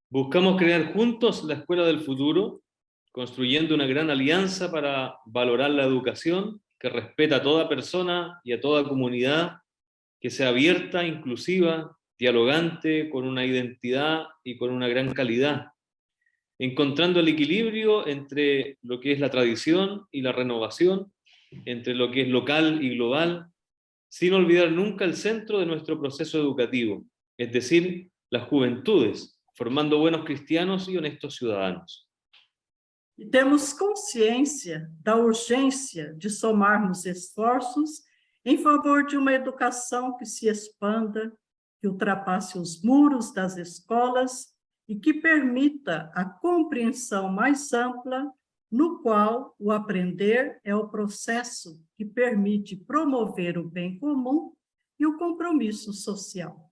Buscamos crear juntos la escuela del futuro, construyendo una gran alianza para valorar la educación que respeta a toda persona y a toda comunidad, que sea abierta, inclusiva, dialogante, con una identidad y con una gran calidad, encontrando el equilibrio entre lo que es la tradición y la renovación, entre lo que es local y global, sin olvidar nunca el centro de nuestro proceso educativo, es decir, las juventudes, formando buenos cristianos y honestos ciudadanos. E temos consciência da urgência de somarmos esforços em favor de uma educação que se expanda, que ultrapasse os muros das escolas e que permita a compreensão mais ampla, no qual o aprender é o processo que permite promover o bem comum e o compromisso social.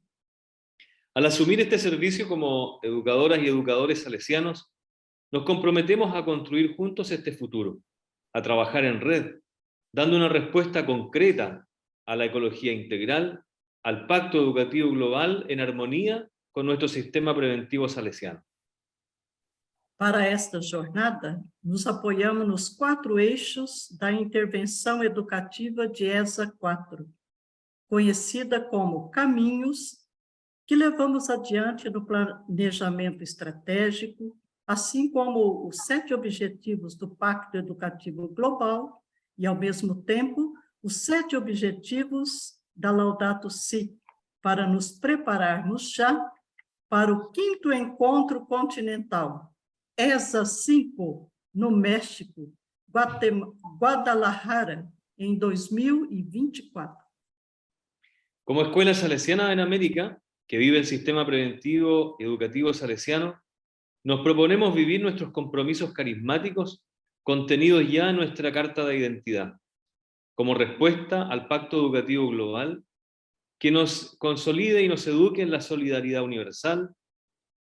Al asumir este servicio como educadoras y educadores salesianos, nos comprometemos a construir juntos este futuro, a trabajar en red, dando una respuesta concreta a la ecología integral, al Pacto Educativo Global en armonía con nuestro sistema preventivo salesiano. Para esta jornada, nos apoiamos nos 4 eixos da intervenção educativa de ESA 4, conhecida como caminhos, que levamos adiante no planejamento estratégico, assim como os 7 objetivos do Pacto Educativo Global e, ao mesmo tempo, os 7 objetivos da Laudato Si, para nos prepararmos já para o 5º Encontro Continental, ESA 5, no México, Guadalajara, em 2024. Como Escuela Salesiana en América, que vive el sistema preventivo educativo salesiano, nos proponemos vivir nuestros compromisos carismáticos contenidos ya en nuestra Carta de Identidad, como respuesta al Pacto Educativo Global, que nos consolide y nos eduque en la solidaridad universal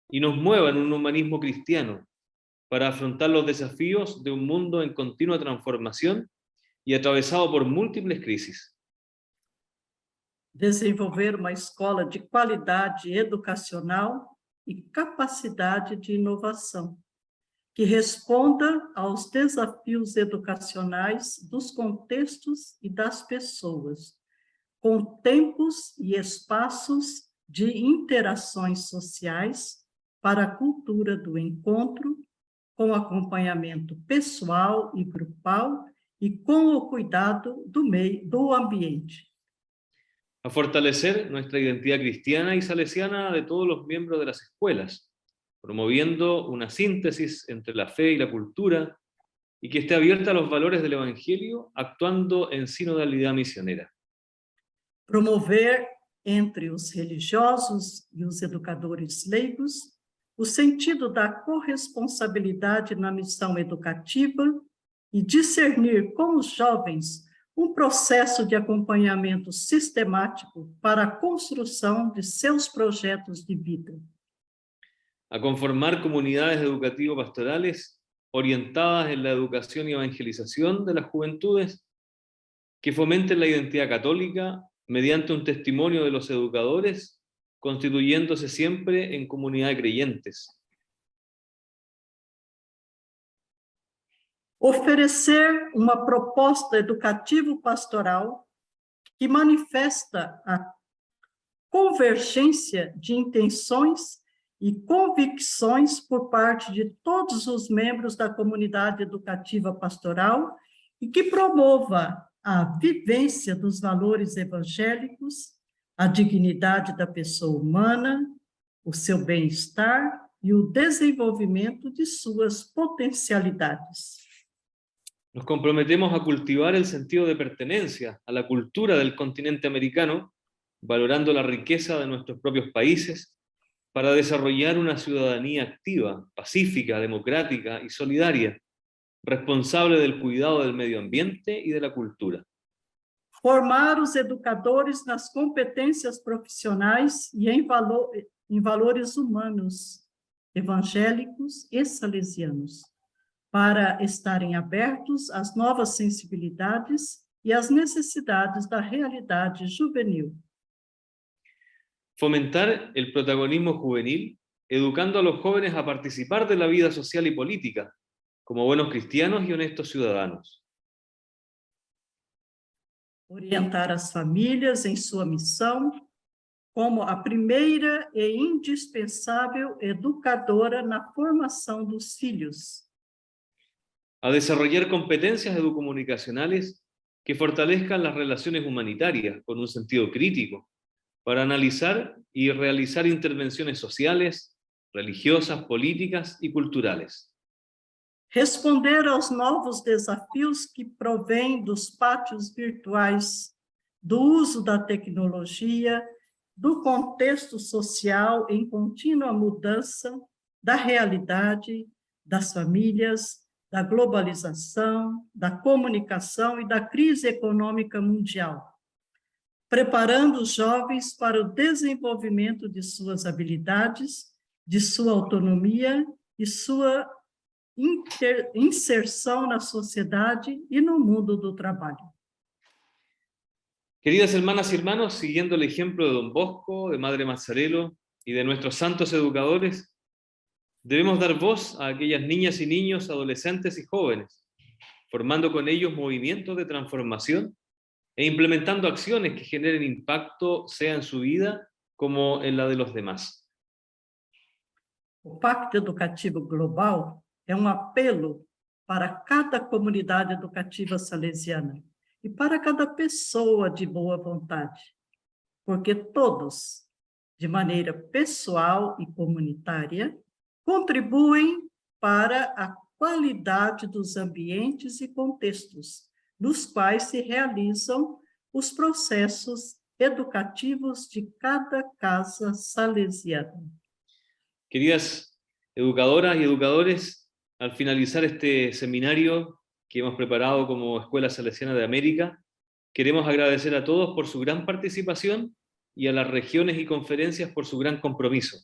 y nos mueva en un humanismo cristiano para afrontar los desafíos de un mundo en continua transformación y atravesado por múltiples crisis. Desenvolver uma escola de qualidade educacional e capacidade de inovação, que responda aos desafios educacionais dos contextos e das pessoas, com tempos e espaços de interações sociais para a cultura do encontro, com acompanhamento pessoal e grupal e com o cuidado do ambiente. A fortalecer nuestra identidad cristiana y salesiana de todos los miembros de las escuelas, promoviendo una síntesis entre la fe y la cultura y que esté abierta a los valores del Evangelio, actuando en sinodalidad misionera. Promover entre os religiosos e os educadores leigos o sentido da corresponsabilidade na missão educativa e discernir com os jovens um processo de acompanhamento sistemático para a construção de seus projetos de vida. A conformar comunidades educativo-pastorales orientadas en la educación y evangelización de las juventudes, que fomenten la identidad católica mediante un testimonio de los educadores, constituyéndose siempre en comunidad de creyentes. Oferecer uma proposta educativo-pastoral que manifesta a convergência de intenções e convicções por parte de todos os membros da comunidade educativa pastoral e que promova a vivência dos valores evangélicos, a dignidade da pessoa humana, o seu bem-estar e o desenvolvimento de suas potencialidades. Nos comprometemos a cultivar el sentido de pertenencia a la cultura del continente americano, valorando la riqueza de nuestros propios países, para desarrollar una ciudadanía activa, pacífica, democrática y solidaria, responsable del cuidado del medio ambiente y de la cultura. Formar os educadores nas competências profissionais e em valores humanos, evangélicos e salesianos, para estarem abertos às novas sensibilidades e às necessidades da realidade juvenil. Fomentar el protagonismo juvenil, educando a los jóvenes a participar de la vida social y política, como buenos cristianos y honestos ciudadanos. Orientar as famílias em sua missão como a primeira e indispensável educadora na formação dos filhos. A desarrollar competencias educomunicacionales que fortalezcan las relaciones humanitarias con un sentido crítico, para analizar y realizar intervenciones sociales, religiosas, políticas y culturales. Responder aos novos desafios que provêm dos pátios virtuais, do uso da tecnologia, do contexto social em contínua mudança, da realidade, das famílias, da globalização, da comunicação e da crise econômica mundial, preparando os jovens para o desenvolvimento de suas habilidades, de sua autonomia e sua inserção na sociedade e no mundo do trabalho. Queridas hermanas y hermanos, siguiendo el ejemplo de Don Bosco, de Madre Mazzarello y de nuestros santos educadores, debemos dar voz a aquellas niñas y niños, adolescentes y jóvenes, formando con ellos movimientos de transformación e implementando acciones que generen impacto, sea en su vida como en la de los demás. O Pacto Educativo Global é apelo para cada comunidade educativa salesiana e para cada pessoa de boa vontade, porque todos, de maneira pessoal e comunitária, contribuem para a qualidade dos ambientes e contextos nos quais se realizam os processos educativos de cada casa salesiana. Queridas educadoras y educadores, al finalizar este seminario que hemos preparado como Escuela Salesiana de América, queremos agradecer a todos por su gran participación y a las regiones y conferencias por su gran compromiso.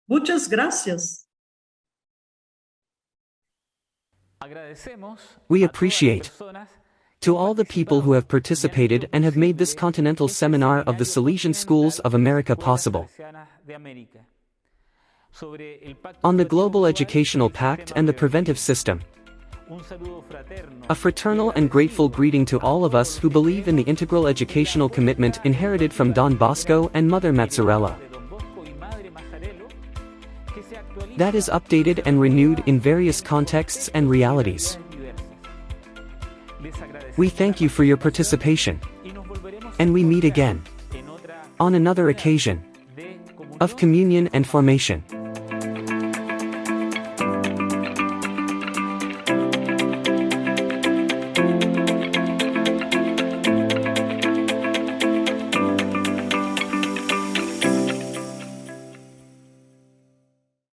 Muchas gracias. We appreciate to all the people who have participated and have made this Continental Seminar of the Salesian Schools of America possible. On the Global Educational Pact and the Preventive System. A fraternal and grateful greeting to all of us who believe in the integral educational commitment inherited from Don Bosco and Mother Mazzarella. That is updated and renewed in various contexts and realities. We thank you for your participation. And we meet again on another occasion of communion and formation.